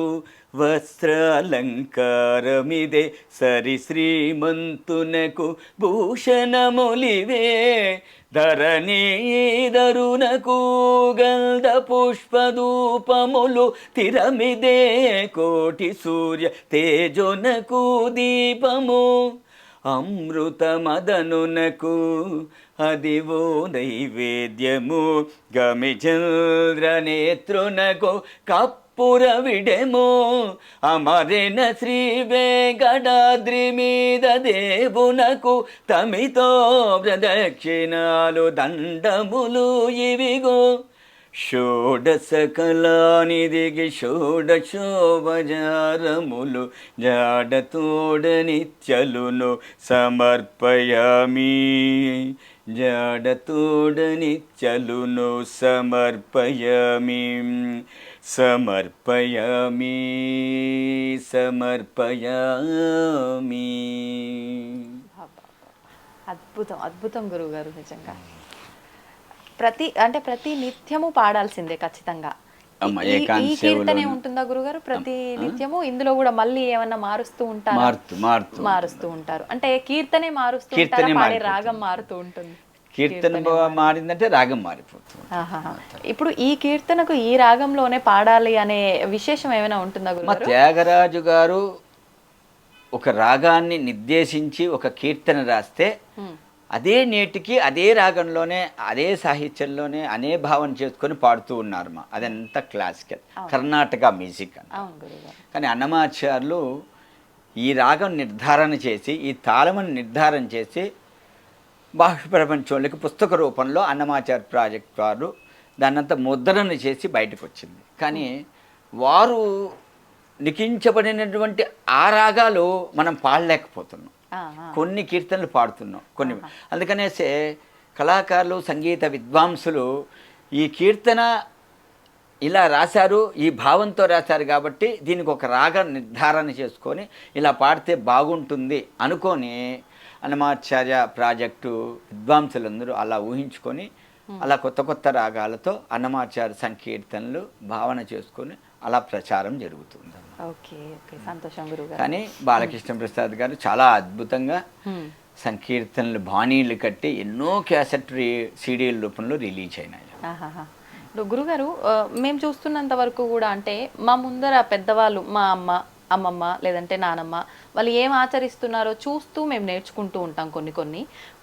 వస్త్రాలంకారమిదే, సరి శ్రీమంతునకు భూషణములివే. ధరణీధరునకు గంధ పుష్పధూపములు తిరమిదే, కోటి సూర్య తేజోనకు దీపము. అమృతమదనునకు అదివో నైవేద్యము గమిచంద్రనేత్రునకు కప్పురవిడెమో అమరిన శ్రీ వెంకటాద్రి మీద దేవునకు తమితో ప్రదక్షిణాలు దండములు ఇవిగో షోడశ కళానిధికి షోడశోపచారములు జాడతోడ నిత్యలును సమర్పయామి జాడతోడ నిత్యలును సమర్పయామి సమర్పయామి సమర్పయామి. అద్భుతం అద్భుతం గురువుగారు. నిజంగా ప్రతి నిత్యము పాడాల్సిందే ఖచ్చితంగా. ఈ కీర్తనే ఉంటుందా గురుగారు ప్రతి నిత్యము? ఇందులో కూడా మళ్ళీ ఏమన్నా మారుస్తూ ఉంటారు? మారుస్తూ ఉంటారు అంటే కీర్తనే మారుస్తూ ఉంటారా? పాడే రాగం మారుతూ ఉంటుంది? కీర్తన మారిందంటే రాగం మారిపోతుంది. ఇప్పుడు ఈ కీర్తనకు ఈ రాగంలోనే పాడాలి అనే విశేషం ఏమైనా ఉంటుందా గురుగారు? త్యాగరాజు గారు ఒక రాగాన్ని నిర్దేశించి ఒక కీర్తన రాస్తే అదే నేటికి అదే రాగంలోనే అదే సాహిత్యంలోనే అనే భావన చేసుకొని పాడుతూ ఉన్నారు. అదంతా క్లాసికల్ కర్ణాటక మ్యూజిక్ అని. కానీ అన్నమాచార్యులు ఈ రాగం నిర్ధారణ చేసి ఈ తాళమును నిర్ధారణ చేసి బాహ్య ప్రపంచంలోకి పుస్తక రూపంలో అన్నమాచార్య ప్రాజెక్ట్ వారు దాన్నంతా ముద్రణ చేసి బయటకు వచ్చింది. కానీ వారు లిఖించబడినటువంటి ఆ రాగాలు మనం పాడలేకపోతున్నాం. కొన్ని కీర్తనలు పాడుతున్నాం కొన్ని. అందుకనేసే కళాకారులు సంగీత విద్వాంసులు ఈ కీర్తన ఇలా రాశారు, ఈ భావంతో రాశారు కాబట్టి దీనికి ఒక రాగ నిర్ధారణ చేసుకొని ఇలా పాడితే బాగుంటుంది అనుకొని అన్నమాచార్య ప్రాజెక్టు విద్వాంసులందరూ అలా ఊహించుకొని అలా కొత్త కొత్త రాగాలతో అన్నమాచార్య సంకీర్తనలు భావన చేసుకొని అలా ప్రచారం జరుగుతుంది. సంతోషం గురుగారు. కానీ బాలకృష్ణ ప్రసాద్ గారు చాలా అద్భుతంగా సంకీర్తనలు బాణీలు కట్టి ఎన్నో క్యాసెట్ సీడీల రూపంలో రిలీజ్ అయినాయి. గురుగారు మేము చూస్తున్నంత వరకు కూడా అంటే మా ముందర పెద్దవాళ్ళు మా అమ్మమ్మ లేదంటే నానమ్మ వాళ్ళు ఏం ఆచరిస్తున్నారో చూస్తూ మేము నేర్చుకుంటూ ఉంటాం.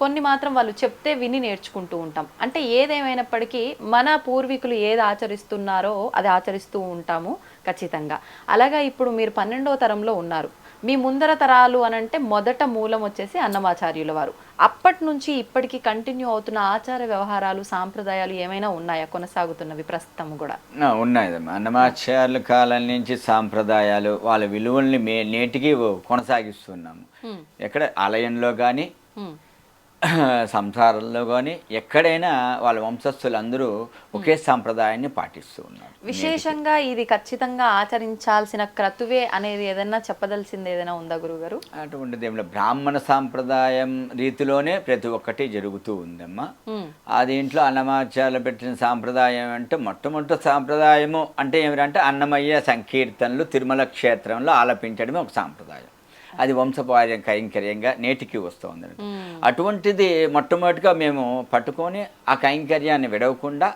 కొన్ని మాత్రం వాళ్ళు చెప్తే విని నేర్చుకుంటూ ఉంటాం. అంటే ఏదేమైనప్పటికీ మన పూర్వీకులు ఏది ఆచరిస్తున్నారో అది ఆచరిస్తూ ఉంటాము ఖచ్చితంగా. అలాగా ఇప్పుడు మీరు 12వ తరంలో ఉన్నారు. మీ ముందర తరాలు అనంటే మొదట మూలం వచ్చేసి అన్నమాచార్యుల వారు. అప్పటి నుంచి ఇప్పటికీ కంటిన్యూ అవుతున్న ఆచార వ్యవహారాలు సాంప్రదాయాలు ఏమైనా ఉన్నాయా కొనసాగుతున్నవి ప్రస్తుతం కూడా? ఉన్నాయి. అన్నమాచార్యుల కాలం నుంచి సాంప్రదాయాలు వాళ్ళ విలువల్ని నేటికి కొనసాగిస్తున్నాము. ఎక్కడ ఆలయంలో కానీ సంసారంలో కానీ ఎక్కడైనా వాళ్ళ వంశస్థులు అందరూ ఒకే సాంప్రదాయాన్ని పాటిస్తూ ఉన్నారు. విశేషంగా ఇది ఖచ్చితంగా ఆచరించాల్సిన క్రతువే అనేది ఏదైనా చెప్పదలసింది ఏదైనా ఉందా గురుగారు? అటువంటిది ఏమిటో బ్రాహ్మణ సాంప్రదాయం రీతిలోనే ప్రతి ఒక్కటి జరుగుతూ ఉందమ్మా. ఆ దీంట్లో అన్నమాచార్యులు పెట్టిన సాంప్రదాయం అంటే మొట్టమొదటి సాంప్రదాయము అంటే ఏమిటంటే అన్నమయ్య సంకీర్తనలు తిరుమల క్షేత్రంలో ఆలపించడమే ఒక సాంప్రదాయం. అది వంశపార్య కైంకర్యంగా నేటికి వస్తుంది. అటువంటిది మొట్టమొదటిగా మేము పట్టుకొని ఆ కైంకర్యాన్ని విడవకుండా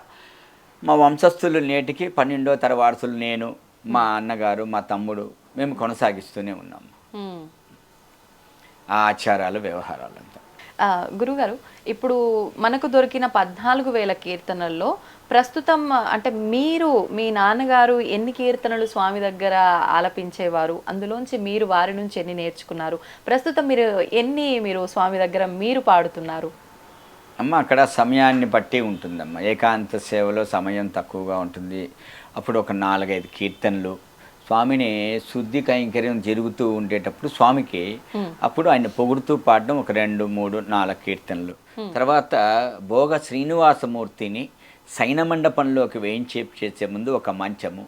మా వంశస్థులు నేటికి 12వ తరం వారసులు నేను, మా అన్నగారు, మా తమ్ముడు మేము కొనసాగిస్తూనే ఉన్నాము ఆ ఆచారాలు వ్యవహారాలంతా. గురుగారు ఇప్పుడు మనకు దొరికిన 14,000 కీర్తనల్లో ప్రస్తుతం అంటే మీ నాన్నగారు ఎన్ని కీర్తనలు స్వామి దగ్గర ఆలపించేవారు? అందులోంచి మీరు వారి నుంచి ఎన్ని నేర్చుకున్నారు? ప్రస్తుతం మీరు స్వామి దగ్గర మీరు పాడుతున్నారు? అమ్మ అక్కడ సమయాన్ని బట్టి ఉంటుందమ్మ. ఏకాంత సేవలో సమయం తక్కువగా ఉంటుంది. అప్పుడు ఒక 4-5 కీర్తనలు స్వామిని శుద్ధి కైంకర్యం జరుగుతూ ఉండేటప్పుడు స్వామికి అప్పుడు ఆయన పొగుడుతూ పాడడం ఒక 2, 3, 4 కీర్తనలు. తర్వాత భోగ శ్రీనివాసమూర్తిని శయన మండపంలోకి వేయించేపు చేసే ముందు ఒక మంచము,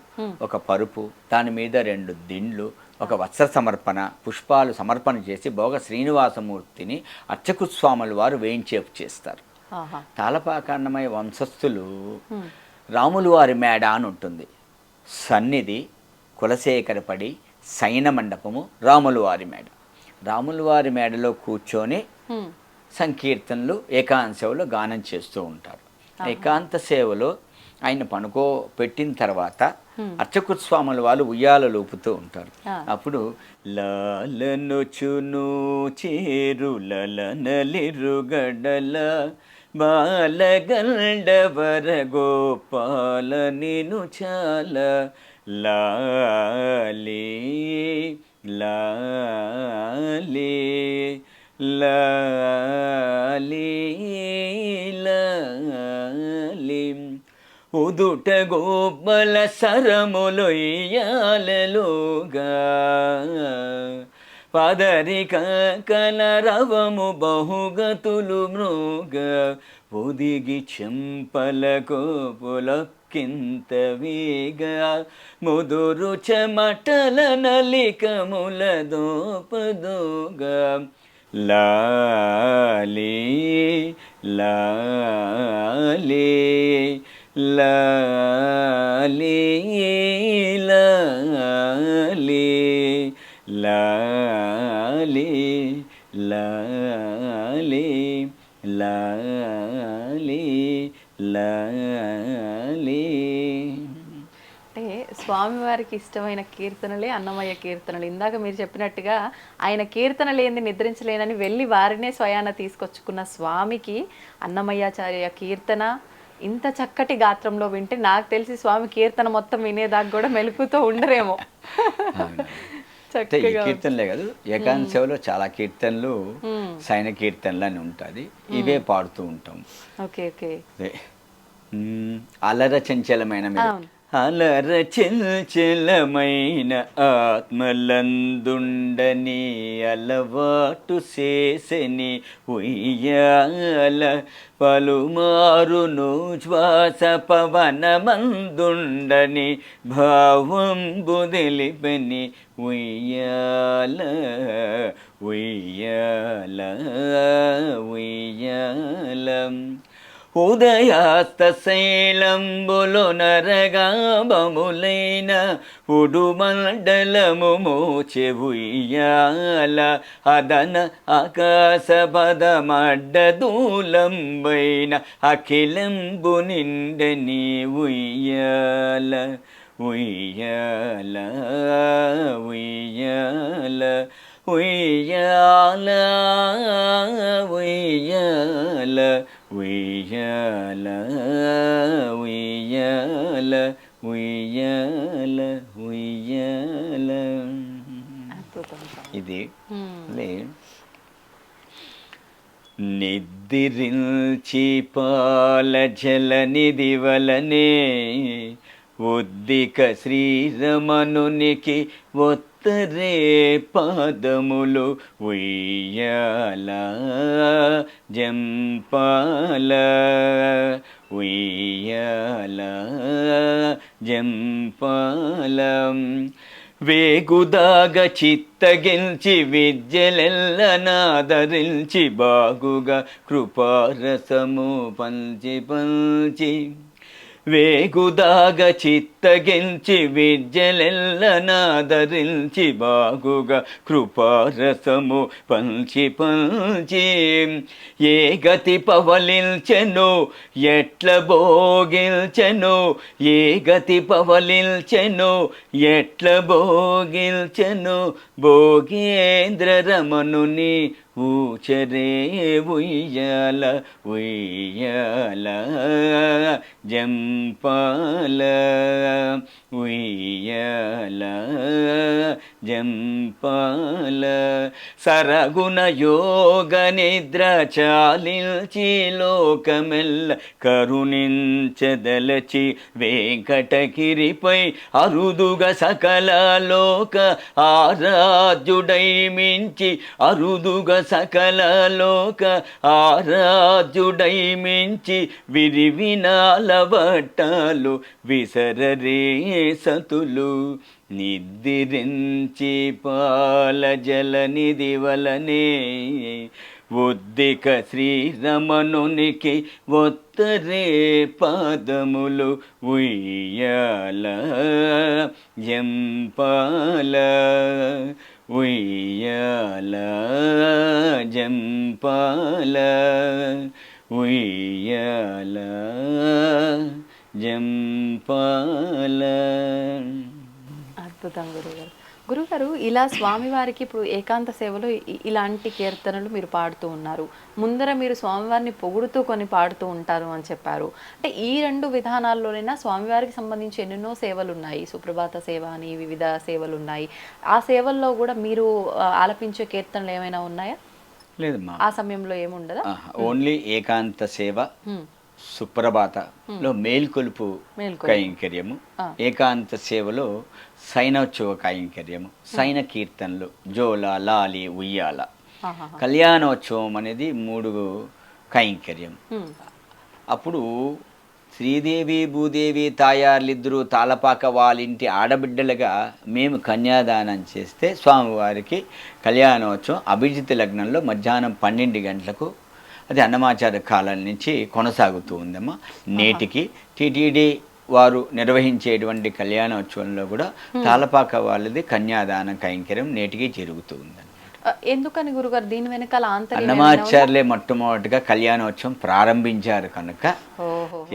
ఒక పరుపు, దాని మీద 2 దిండ్లు, ఒక వత్స సమర్పణ, పుష్పాలు సమర్పణ చేసి భోగ శ్రీనివాసమూర్తిని అర్చకు స్వాముల వారు వేయించేపు చేస్తారు. తాళపాక అన్నమయ్య వంశస్థులు రాముల వారి మేడ అని ఉంటుంది. సన్నిధి, కులశేఖరపడి, శయన మండపము, రాముల వారి మేడ. రాముల వారి మేడలో కూర్చొని సంకీర్తనలు ఏకాంత సేవలో గానం చేస్తూ ఉంటారు. ఏకాంత సేవలో ఆయన పెట్టిన తర్వాత అర్చకుడు స్వాముల వాళ్ళు ఉయ్యాల లోపుతూ ఉంటారు. అప్పుడు లాలనొచును చేరులనలిరుగడల బాలగండవర గోపాల నిను చాల లాలే లాలే లాలే లాలే ఉదుట గోపల సరములొయ్యాలలుగా పదరిక కలరవము బహుగతులు మృగ ఒదిగి చెంపల కోపులకింత వేగ ముదురు చెమటల నలికముల దోపదోగా లాలే లాలే లాలే లాలే లాలే లాలే లాలే లాలే. అంటే స్వామివారికి ఇష్టమైన కీర్తనలే అన్నమయ్య కీర్తనలు. ఇందాక మీరు చెప్పినట్టుగా ఆయన కీర్తన లేని నిద్రించలేనని వెళ్ళి వారినే స్వయాన తీసుకొచ్చుకున్న స్వామికి అన్నమయ్యాచార్య కీర్తన ఇంత చక్కటి గాత్రంలో వింటే నాకు తెలిసి స్వామి కీర్తన మొత్తం వినేదాకా కూడా మెలుకుతో ఉండరేమో. ఈ కీర్తనలే కాదు, ఏకాంత సేవలో చాలా కీర్తనలు సైన కీర్తనలు అని ఉంటుంది, ఇవే పాడుతూ ఉంటాం. Okay okay. అలర చంచలమైన అలర చంచలమైన ఆత్మలందుండని అలవాటు చేసని ఉయ్యాల పలుమారును శ్వాస పవనమందుండని భావంబు తెలిపని ఉయ్యాల ఉయ్యాల ఉయ్యాల ఉదయాస్త శైలంబులు నరగాబములైన ఉడుమండలము మోచె ఉయ్యాల అదన ఆకాశ పదమడ్డదూలంబైన అఖిలంబు నిండని ఉయ్యాల ఉయ్యాల ఉయ్యాల ఉయ్యాల ఉయ్యాల ఉయ్యాల ఉయ్యాల ఉయ్యాల ఉయ్యాల. ఇది నిద్రించి పాల జల నిధి వలనే ఉద్దిక శ్రీరమణునికి ఒత్తరే పాదములు ఉయ్యాల జంపాల ఉయ్యాల జంపాల వేగుదాగ చిత్తగించి విద్యలెల్ల నాదరించి బాగుగా కృపారసము పంచి పంచి వేగుదాగ చిత్తగించి విద్యలెల్ల నాదరించి బాగుగా కృపారసము పంచి పంచి ఏ గతి పవలించెను ఎట్ల భోగిల్చెను ఏ గతి పవలించెను ఎట్ల భోగిల్చెను భోగేంద్ర రమణుని ఊచరే ఉయ్యాల ఉయ్యాల జంపాల ఉయ్యాల జంపాల సరగుణ యోగ నిద్ర చాలిల్చి లోకమెల్ల కరుణించదలచి వెంకటగిరిపై అరుదుగా సకల లోక ఆరాధ్యుడై మించి అరుదుగా సకల లోక ఆరాధ్యుడై మించి విరివినాల వట్టాలు విసరరే సతులు నిద్రించి పాల జల నిధి వలనే ఉద్దిక శ్రీరమణునికి ఒత్తరే పాదములు ఉయ్యాల జంపాల ఉయ్యాల జంపాల ఉయ్యాల జంపాల. అద్భుతం గురుగారు. గురుగారు, ఇలా స్వామివారికి ఇప్పుడు ఏకాంత సేవలో ఇలాంటి కీర్తనలు మీరు పాడుతూ ఉన్నారు. ముందర మీరు స్వామివారిని పొగుడుతూ కొన్ని పాడుతూ ఉంటారు అని చెప్పారు. అంటే ఈ రెండు విధానాల్లోనైనా స్వామివారికి సంబంధించి ఎన్నెన్నో సేవలు ఉన్నాయి. సుప్రభాత సేవ అని వివిధ సేవలు ఉన్నాయి. ఆ సేవల్లో కూడా మీరు ఆలపించే కీర్తనలు ఏమైనా ఉన్నాయా? లేదమ్మా, ఆ సమయంలో ఏముండదా? ఓన్లీ ఏకాంత సేవ, సుప్రభాతలో మేల్కొలుపు కైంకర్యము, ఏకాంత సేవలో సైనోత్సవ కైంకర్యము, సైన కీర్తనలు, జోల, లాలి, ఉయ్యాల, కళ్యాణోత్సవం అనేది 3 కైంకర్యం. అప్పుడు శ్రీదేవి భూదేవి తాయార్లిద్దరూ తాళపాక వాళ్ళింటి ఆడబిడ్డలుగా మేము కన్యాదానం చేస్తే స్వామివారికి కళ్యాణోత్సవం అభిజిత్ లగ్నంలో మధ్యాహ్నం 12 గంటలకు అది అన్నమాచార్య కాలం నుంచి కొనసాగుతూ ఉందమ్మా. నేటికి టీటీడీ వారు నిర్వహించేటువంటి కళ్యాణోత్సవంలో కూడా తాళపాక వాళ్ళది కన్యాదాన కైంకర్యం నేటికి జరుగుతూ ఉందన్నమాట. ఎందుకని గురుగారు, దీని వెనకాల అన్నమాచార్యులే మొట్టమొదటిగా కళ్యాణోత్సవం ప్రారంభించారు కనుక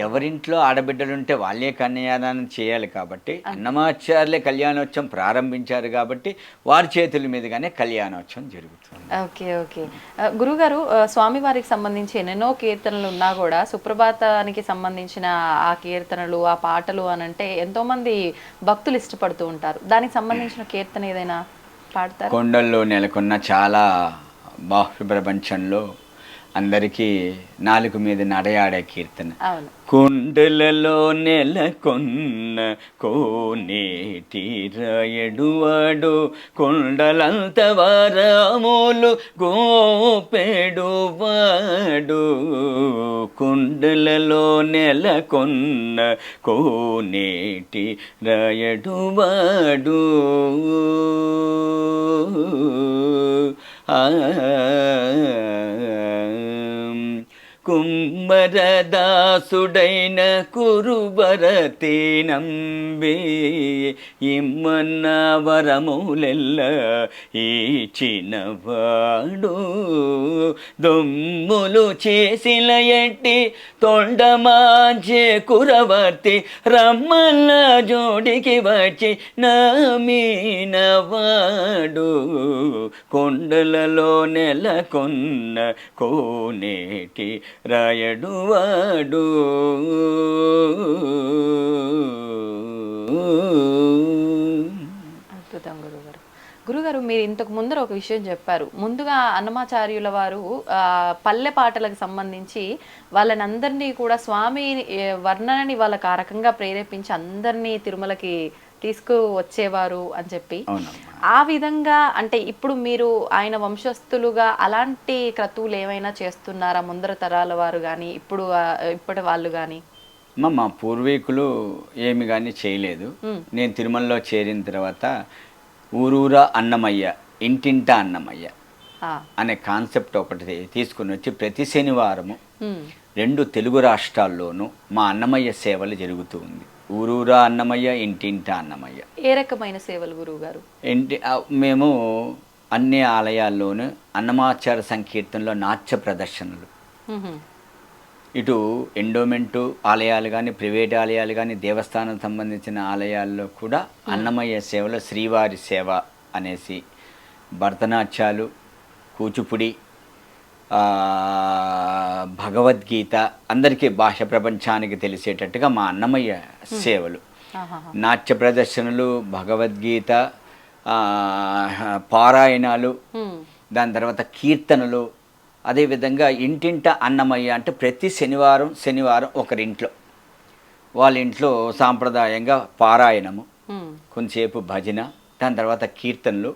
ఎవరింట్లో ఆడబిడ్డలుంటే వాళ్ళే కన్యాదానం చేయాలి కాబట్టి అన్నమాచార్యులే కళ్యాణోత్సవం ప్రారంభించారు కాబట్టి వారి చేతుల మీదుగానే కళ్యాణోత్సవం జరుగుతుంది. ఓకే ఓకే గురుగారు, స్వామివారికి సంబంధించి ఎన్నెన్నో కీర్తనలు ఉన్నా కూడా సుప్రభాతానికి సంబంధించిన ఆ కీర్తనలు, ఆ పాటలు అని అంటే ఎంతో మంది భక్తులు ఇష్టపడుతూ ఉంటారు. దానికి సంబంధించిన కీర్తన ఏదైనా పాడతారు? కొండల్లో నెలకొన్న చాలా బాహ్య ప్రపంచంలో అందరికీ నాలుగు మీద నడయాడే కీర్తన. కొండలలో నెలకొన్న కోనేటి రాయడువాడు, కొండలంత వారములు గోపెడువాడు, కొండలలో నెలకొన్న కోనేటి రాయడువాడు. కుమ్మరదాసుడైన కురుబరతి నంబి ఇమ్మన్న వరములెల్ల ఈచినవాడు, దొమ్ములు చేసిన ఎట్టి తొండమాంచే కురవర్తి రమ్మల్ల జోడికి వచ్చి నమీనవాడు, కొండలలో నెలకొన్న కోనేటి రాయడువాడు. అద్భుతం గురుగారు. గురుగారు, మీరు ఇంతకు ముందర ఒక విషయం చెప్పారు. ముందుగా అన్నమాచార్యుల వారు పల్లె పాటలకు సంబంధించి వాళ్ళని అందరినీ కూడా స్వామి వర్ణనని వాళ్ళకి ఆ రకంగా ప్రేరేపించి అందరినీ తిరుమలకి తీసుకు వచ్చేవారు అని చెప్పి, ఆ విధంగా అంటే ఇప్పుడు మీరు ఆయన వంశస్థులుగా అలాంటి క్రతువులు ఏమైనా చేస్తున్నారా ముందర తరాల వారు కానీ ఇప్పటి వాళ్ళు కానీ? మా పూర్వీకులు ఏమి కానీ చేయలేదు. నేను తిరుమలలో చేరిన తర్వాత ఊరూరా అన్నమయ్య, ఇంటింటా అన్నమయ్య అనే కాన్సెప్ట్ ఒకటి తీసుకుని వచ్చి ప్రతి శనివారము 2 తెలుగు రాష్ట్రాల్లోనూ మా అన్నమయ్య సేవలు జరుగుతూ ఉంది. ఊరూరా అన్నమయ్య, ఇంటింటా అన్నమయ్య. ఏ రకమైన సేవలు గురువు గారు? మేము అన్ని ఆలయాల్లోనూ అన్నమాచార్య సంకీర్తనలో నాట్య ప్రదర్శనలు, ఇటు ఎండోమెంటు ఆలయాలు కానీ ప్రైవేట్ ఆలయాలు కానీ దేవస్థానం సంబంధించిన ఆలయాల్లో కూడా అన్నమయ్య సేవలో శ్రీవారి సేవ అనేసి భరతనాట్యాలు, కూచిపూడి, భగవద్గీత అందరికీ భాష ప్రపంచానికి తెలిసేటట్టుగా మా అన్నమయ్య సేవలు, నాట్య ప్రదర్శనలు, భగవద్గీత పారాయణాలు, దాని తర్వాత కీర్తనలు, అదేవిధంగా ఇంటింట అన్నమయ్య అంటే ప్రతి శనివారం ఒకరింట్లో వాళ్ళ ఇంట్లో సాంప్రదాయంగా పారాయణము, కొంతసేపు భజన, దాని తర్వాత కీర్తనలు,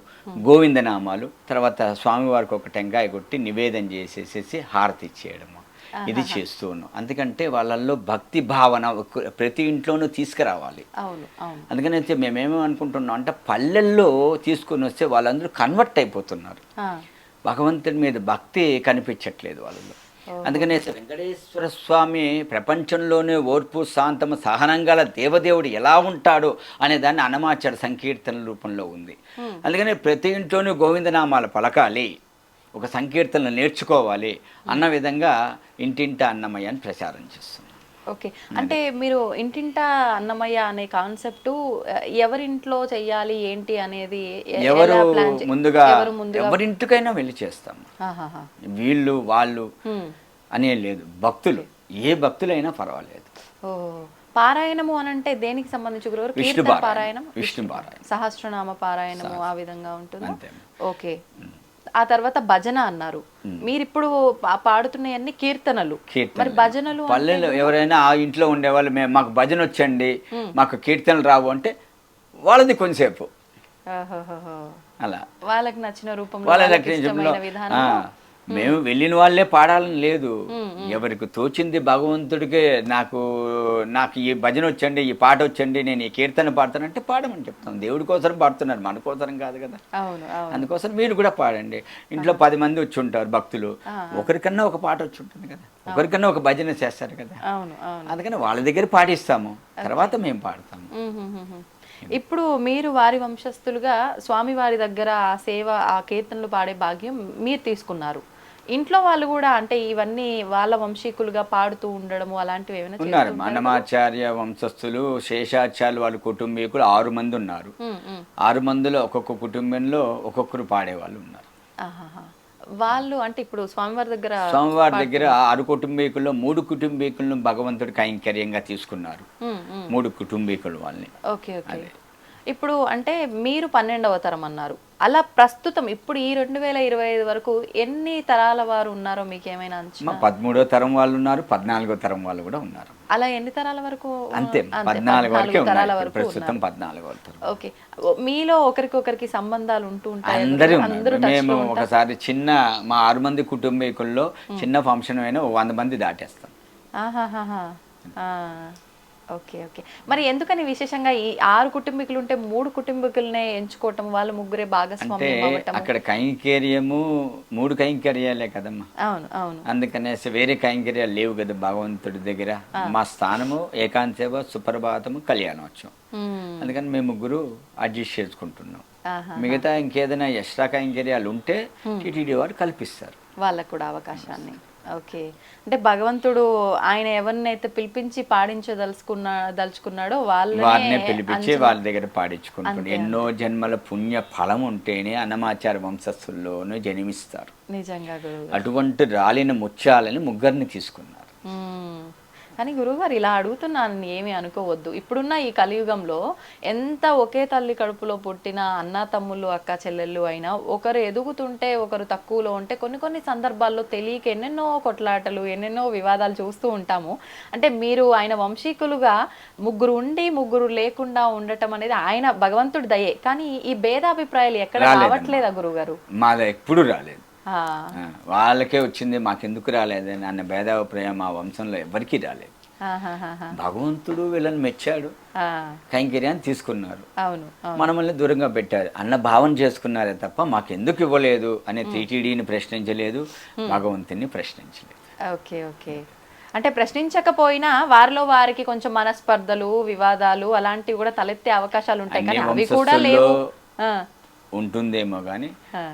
గోవిందనామాలు, తర్వాత స్వామివారికి ఒక టెంకాయ కొట్టి నివేదన చేసేసేసి హారతి ఇచ్చేయడము, ఇది చేస్తూ ఉన్నాం. అందుకంటే వాళ్ళల్లో భక్తి భావన ప్రతి ఇంట్లోనూ తీసుకురావాలి. అందుకని మేమేమనుకుంటున్నాం అంటే పల్లెల్లో తీసుకొని వస్తే వాళ్ళందరూ కన్వర్ట్ అయిపోతున్నారు. భగవంతుడి మీద భక్తి కనిపించట్లేదు వాళ్ళలో. అందుకనే వెంకటేశ్వర స్వామి ప్రపంచంలోనే ఓర్పు, శాంతము, సహనంగల దేవదేవుడు ఎలా ఉంటాడు అనే దాన్ని అన్నమాచార్య సంకీర్తనల రూపంలో ఉంది. అందుకనే ప్రతి ఇంట్లోనూ గోవిందనామాలు పలకాలి, ఒక సంకీర్తనలు నేర్చుకోవాలి అన్న విధంగా ఇంటింట అన్నమయ్య అని ప్రచారం చేస్తున్నాం. ఓకే. అంటే మీరు ఇంటింటా అన్నమయ్య అనే కాన్సెప్ట్ ఎవరింట్లో చెయ్యాలి ఏంటి అనేది ఎవరు ఎలా ప్లాన్ ముందుగా ఎవరు ముందుగా ఎవరింటికైనా వెళ్ళి చేస్తాం. ఆహాహా. వీళ్ళు వాళ్ళు హ్మ్. అనే లేదు, భక్తులు ఏ భక్తులైనా పర్వాలేదు. ఓ పారాయణము అని అంటే దేనికి సంబంధించి గురుగారు? విష్ణు కీర్తన పారాయణం, పారాయణం, విష్ణు పారాయణం, సహస్రనామ పారాయణము ఆ విధంగా ఉంటుంది. అంతే. ఓకే. ఆ తర్వాత భజన అన్నారు. మీరు ఇప్పుడు పాడుతున్నవన్నీ కీర్తనలు. మరి భజనలు పల్లెలు ఎవరైనా ఆ ఇంట్లో ఉండేవాళ్ళు మేము మాకు భజన వచ్చండి, మాకు కీర్తనలు రావు అంటే వాళ్ళది కొంచెంసేపు ఆహాహాహా. అలా వాళ్ళకి నచ్చిన రూపంలో వాళ్ళ వాళ్ళకి ఇష్టమైన విధానం. మేము వెళ్ళిన వాళ్ళే పాడాలని లేదు, ఎవరికి తోచింది భగవంతుడికి నాకు నాకు ఈ భజన వచ్చండి, ఈ పాట వచ్చండి, నేను ఈ కీర్తన పాడతానంటే పాడమని చెప్తాం. దేవుడి కోసం పాడుతున్నారు, మన కోసం కాదు కదా. అవును, అవును. అందుకోసం మీరు కూడా పాడండి. ఇంట్లో 10 మంది వచ్చి ఉంటారు భక్తులు, ఒకరికన్నా ఒక పాట వచ్చి ఉంటుంది కదా, ఒకరికన్నా ఒక భజన చేస్తారు కదా. అవును, అవును. అందుకని వాళ్ళ దగ్గర పాటిస్తాము, తర్వాత మేము పాడతాము. ఇప్పుడు మీరు వారి వంశస్థులుగా స్వామివారి దగ్గర ఆ సేవ, ఆ కీర్తనలు పాడే భాగ్యం మీరు తీసుకున్నారు. ఇంట్లో వాళ్ళు కూడా అంటే ఇవన్నీ వాళ్ళ వంశీకులుగా పాడుతూ ఉండడము అలాంటివి ఏమైనా ఉన్నారు. అన్నమాచార్య వంశస్థులు, శేషాచార్యులు వాళ్ళ కుటుంబీకులు 6 మంది ఉన్నారు. 6 మందిలో ఒక్కొక్క కుటుంబంలో ఒక్కొక్కరు పాడేవాళ్ళు ఉన్నారు. వాళ్ళు అంటే ఇప్పుడు స్వామివారి దగ్గర 6 కుటుంబీకుల్లో 3 కుటుంబీకులను భగవంతుడి కైంకర్యంగా తీసుకున్నారు. 3 కుటుంబీకులు వాళ్ళని. Okay, okay. ఇప్పుడు అంటే మీరు 12వ తరం అన్నారు. అలా ప్రస్తుతం ఇప్పుడు ఈ 2025 వరకు ఎన్ని తరాల వారు ఉన్నారో మీకు ఏమైనా అంచనా? 13వ తరం వాళ్ళు ఉన్నారు, 14వ తరం వాళ్ళు కూడా ఉన్నారు. అలా ఎన్ని తరాల వరకు? అంతే, 14 వరకే ఉన్నారు ప్రస్తుతం. 14వ తరం. ఓకే. మీలో ఒకరికొకరికి సంబంధాలు ఉంటూ ఉంటాయి? అందరూ మేము ఒకసారి చిన్న మా 6 మంది కుటుంబీకుల్లో చిన్న ఫంక్షన్ అయినా 100 మంది దాటేస్తాం. ఆహాహా. Okay, okay. మరి ఎందుకని విశేషంగా ఈ 6 కుటుంబీకులు ఉంటే 3 కుటుంబీకులనే ఎంచుకోవటం, వాళ్ళు ముగ్గురే భాగస్వామ్యం అవ్వటం? అక్కడ కైంకర్యము 3 కైంకర్యాలే కదమ్మా. అవును, అవును. అందుకనేసి వేరే కైంకర్యాలు లేవు కదా భగవంతుడి దగ్గర. మా స్థానము ఏకాంతసేవ, సుప్రభాతము, కళ్యాణోత్సవం. అందుకని మేము ముగ్గురు అడ్జస్ట్ చేసుకుంటున్నాం. మిగతా ఇంకేదైనా ఎక్స్ట్రా కైంకర్యాలు ఉంటే టీటీడీ వారు కల్పిస్తారు వాళ్ళకు కూడా అవకాశాన్ని. ఓకే. అంటే భగవంతుడు ఆయన ఎవరినైతే పిలిపించి దలుచుకున్నాడో వాళ్ళనే పిలిపించి వాళ్ళ దగ్గర పాడించుకుంటాడు. ఎన్నో జన్మల పుణ్య ఫలం ఉంటేనే అన్నమాచార్య వంశస్థుల్లోనూ జన్మిస్తారు. నిజంగా గురువు. అటువంటి రాలిన ముత్యాలని ముగ్గురిని తీసుకున్నారు. కానీ గురువుగారు ఇలా అడుగుతున్నాను ఏమీ అనుకోవద్దు. ఇప్పుడున్న ఈ కలియుగంలో ఎంత ఒకే తల్లి కడుపులో పుట్టిన అన్న తమ్ముళ్ళు, అక్క చెల్లెళ్ళు అయినా ఒకరు ఎదుగుతుంటే ఒకరు తక్కువలో ఉంటే కొన్ని సందర్భాల్లో తెలియక ఎన్నెన్నో కొట్లాటలు, ఎన్నెన్నో వివాదాలు చూస్తూ ఉంటాము. అంటే మీరు ఆయన వంశీకులుగా ముగ్గురు ఉండి ముగ్గురు లేకుండా ఉండటం అనేది ఆయన భగవంతుడి దయే. కానీ ఈ భేదాభిప్రాయాలు ఎక్కడ రావట్లేదా గురుగారు? మాది ఎప్పుడు రాలేదు. వాళ్ళకే వచ్చింది, మాకెందుకు రాలేదని అన్న భేదాభిప్రాయం మా వంశంలో ఎవరికి రాలేదు. భగవంతుడు వీళ్ళని మెచ్చాడు, కైంకర్యాన్ని తీసుకున్నారు, మనల్ని దూరంగా పెట్టారు అన్న భావన చేసుకున్నారే తప్ప మాకెందుకు ఇవ్వలేదు అనే టీటీడీని ప్రశ్నించలేదు, భగవంతుని ప్రశ్నించలేదు. Okay, okay. అంటే ప్రశ్నించకపోయినా వారిలో వారికి కొంచెం మనస్పర్ధలు, వివాదాలు అలాంటివి కూడా తలెత్తే అవకాశాలు ఉంటాయి. కానీ అవి కూడా లేవు. ఉంటుందేమో కానీ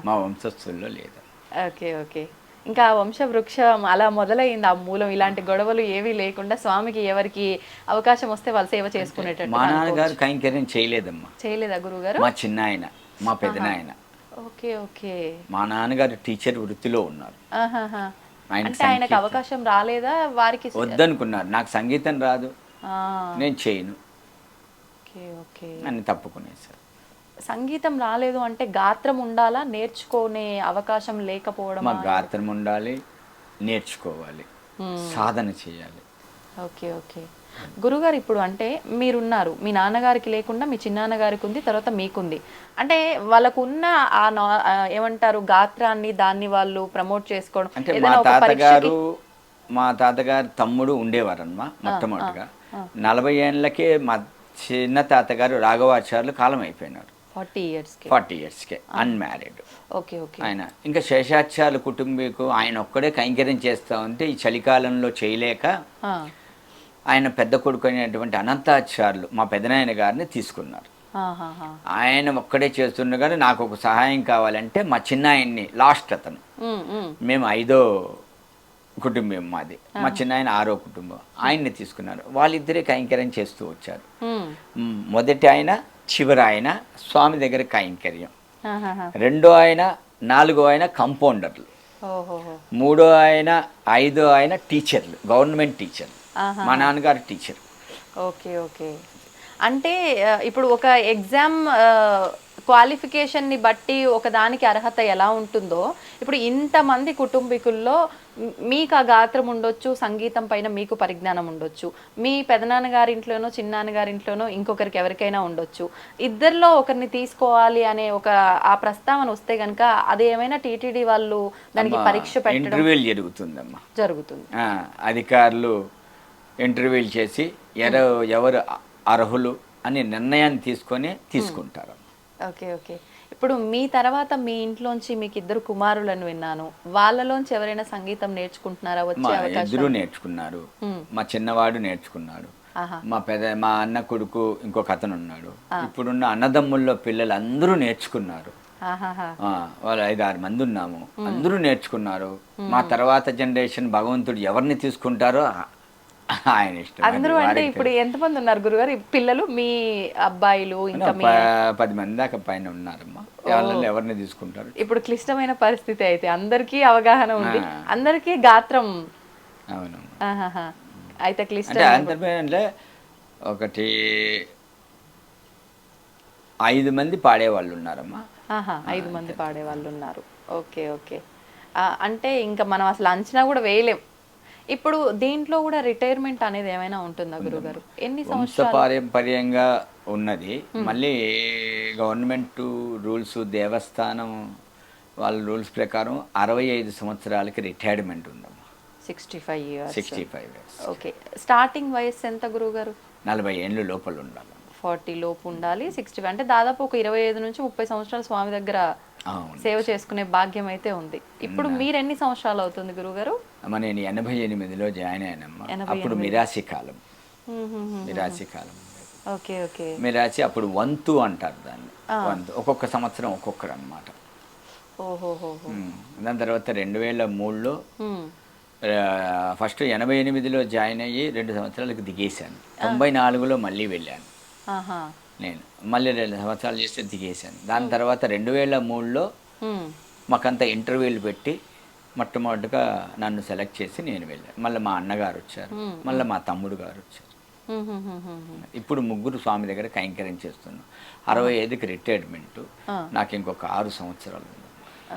మా వంశస్థుల్లో లేదు. Okay, okay. ఇంకా వంశ వృక్షం అలా మొదలైంది. ఆ మూలం ఇలాంటి గొడవలు ఏవీ లేకుండా స్వామికి ఎవరికి అవకాశం వస్తే వాళ్ళు సేవ చేసుకునేటట్టు. మా నాన్నగారు కైంకర్యం చేయలేదమ్మా. చేయలేదా గురుగారు? మా చిన్న ఆయన, మా పెద్దనాయన. Okay, okay. మా నాన్నగారు టీచర్ వృత్తిలో ఉన్నారు. అంటే ఆయనకు అవకాశం రాలేదా? వారికి వద్దనుకున్నారు, నాకు సంగీతం రాదు, నేను చేయను అని తప్పుకునేసారు. సంగీతం రాలేదు అంటే గాత్రం ఉండాలా, నేర్చుకునే అవకాశం లేకపోవడం? గాత్రం ఉండాలి, నేర్చుకోవాలి, సాధన చేయాలి. Okay, okay. గురుగారు ఇప్పుడు అంటే మీరున్నారు, మీ నాన్నగారికి లేకుండా మీ చిన్నాన్నగారికి ఉంది, తర్వాత మీకుంది. అంటే వాళ్ళకున్న ఏమంటారు గాత్రాన్ని, దాన్ని వాళ్ళు ప్రమోట్ చేసుకోవడం అంటే మా తాతగారు తమ్ముడు ఉండేవారమ్మా. మొట్టమొదటిగా 40 ఏళ్ళకే మా చిన్న తాతగారు రాఘవాచార్యులు కాలం అయిపోయినారు. 40 ఇయర్స్కే అన్మ్యారీడ్. Okay, okay. ఆయన ఇంకా శేషాచార్యుల కుటుంబీకు ఆయన ఒక్కడే కైంకర్యం చేస్తూ ఉంటే ఈ చలికాలంలో చేయలేక ఆయన పెద్ద కొడుకు అయినటువంటి అనంతాచార్యులు మా పెదనాయన గారిని తీసుకున్నారు. ఆయన ఒక్కడే చేస్తుండగానే నాకు ఒక సహాయం కావాలంటే మా చిన్న ఆయన్ని, లాస్ట్ అతను, మేము 5వ కుటుంబం మాది. మా చిన్న ఆయన 6వ కుటుంబం. ఆయన్ని తీసుకున్నారు. వాళ్ళిద్దరే కైంకర్యం చేస్తూ వచ్చారు. మొదటి ఆయన, చివరి ఆయన స్వామి దగ్గర కైంకర్యం. రెండో ఆయన, 4వ ఆయన కంపౌండర్లు. 3వ ఆయన, 5వ ఆయన టీచర్లు, గవర్నమెంట్ టీచర్లు. మా నాన్నగారు టీచర్. Okay okay. అంటే ఇప్పుడు ఒక ఎగ్జామ్ క్వాలిఫికేషన్ని బట్టి ఒకదానికి అర్హత ఎలా ఉంటుందో, ఇప్పుడు ఇంతమంది కుటుంబీకుల్లో మీకు ఆ గాత్రం ఉండొచ్చు, సంగీతం పైన మీకు పరిజ్ఞానం ఉండొచ్చు, మీ పెదనాన్నగారింట్లోనో చిన్నాన్నగారింట్లోనో ఇంకొకరికి ఎవరికైనా ఉండొచ్చు. ఇద్దరిలో ఒకరిని తీసుకోవాలి అనే ఆ ప్రస్తావన వస్తే కనుక అది ఏమైనా టీటీడీ వాళ్ళు దానికి పరీక్ష పెట్టడం ఇంటర్వ్యూలు జరుగుతుందమ్మా. జరుగుతుంది. అధికారులు ఇంటర్వ్యూలు చేసి ఎవరు అర్హులు అని నిర్ణయాన్ని తీసుకుంటారు. Okay okay. ఇప్పుడు మీ తర్వాత మీ ఇంట్లోంచి మీకు 2 కుమారులను విన్నాను. వాళ్ళలోంచి ఎవరైనా సంగీతం నేర్చుకుంటున్నారా? వచ్చే అవకాశం? ఇద్దరు నేర్చుకున్నారు. మా చిన్నవాడు నేర్చుకున్నాడు. మా అన్న కొడుకు ఇంకొక అతను ఉన్నాడు. ఇప్పుడున్న అన్నదమ్ముల్లో పిల్లలు అందరూ నేర్చుకున్నారు. వాళ్ళు 5-6 మంది ఉన్నాము. అందరూ నేర్చుకున్నారు. మా తర్వాత జనరేషన్ భగవంతుడు ఎవరిని తీసుకుంటారో ఆయన ఇష్టం. అందరూ అంటే ఇప్పుడు ఎంతమంది ఉన్నారు గురుగారు పిల్లలు? మీ అబ్బాయిలు ఇంకా 10 మంది దాకా పైన ఉన్నారమ్మా. వాళ్ళని ఎవరిని తీసుకుంటారు? ఇప్పుడు క్లిష్టమైన పరిస్థితి అయితే అందరికీ అవగాహన ఉంది, అందరికీ గాత్రం. అవును. అయితే క్లిష్ట అంటే ఒకటి 5 మంది పాడేవాళ్ళు ఉన్నారమ్మా. 5 మంది పాడేవాళ్ళు ఉన్నారు. Okay okay. అంటే ఇంకా మనం అసలు అంచనా కూడా వేయలేం. ఇప్పుడు దీంట్లో కూడా రిటైర్మెంట్ అనేది ఏమైనా ఉంటుందా గురుగారు? ఎన్ని సంవత్సరాలు? పారంపర్యంగా ఉన్నది. మళ్ళీ గవర్నమెంట్ రూల్స్, దేవస్థానం వాళ్ళ రూల్స్ ప్రకారం 65 సంవత్సరాలకి రిటైర్మెంట్ ఉందమ్మా. 65 ఇయర్స్. ఓకే. స్టార్టింగ్ వయసు ఎంత గురుగారు? 40 ఏళ్ళు లోపల ఉండాలి. 40 లోపు ఉండాలి. 65 అంటే దాదాపు ఒక 25 నుంచి 30 సంవత్సరాలు స్వామి దగ్గర సేవ చేసుకునే భాగ్యం అయితే ఉంది. ఇప్పుడు మీరు ఎన్ని సంవత్సరాలు అవుతుంది గురుగారు? నేను 88లో జాయిన్ అయ్యానమ్మా. అప్పుడు మిరాసి కాలం. Okay okay. మిరాసి అప్పుడు వంతు అంటారు దాన్ని. వంతు ఒక్కొక్క సంవత్సరం ఒక్కొక్కరు అనమాట. దాని తర్వాత 2003లో ఫస్ట్ 88లో జాయిన్ అయ్యి 2 సంవత్సరాలకు దిగేశాను. 94లో మళ్ళీ వెళ్ళాను నేను. మళ్ళీ 2 సంవత్సరాలు చేస్తే దిగేశాను. దాని తర్వాత 2003లో మాకంతా ఇంటర్వ్యూలు పెట్టి మొట్టమొదటిగా నన్ను సెలెక్ట్ చేసి నేను వెళ్ళాను. మళ్ళీ మా అన్నగారు వచ్చారు, మళ్ళీ మా తమ్ముడు గారు వచ్చారు. ఇప్పుడు 3 స్వామి దగ్గర కైంకర్యం చేస్తున్నాం. 65కి రిటైర్మెంట్. నాకు ఇంకొక 6 సంవత్సరాలు.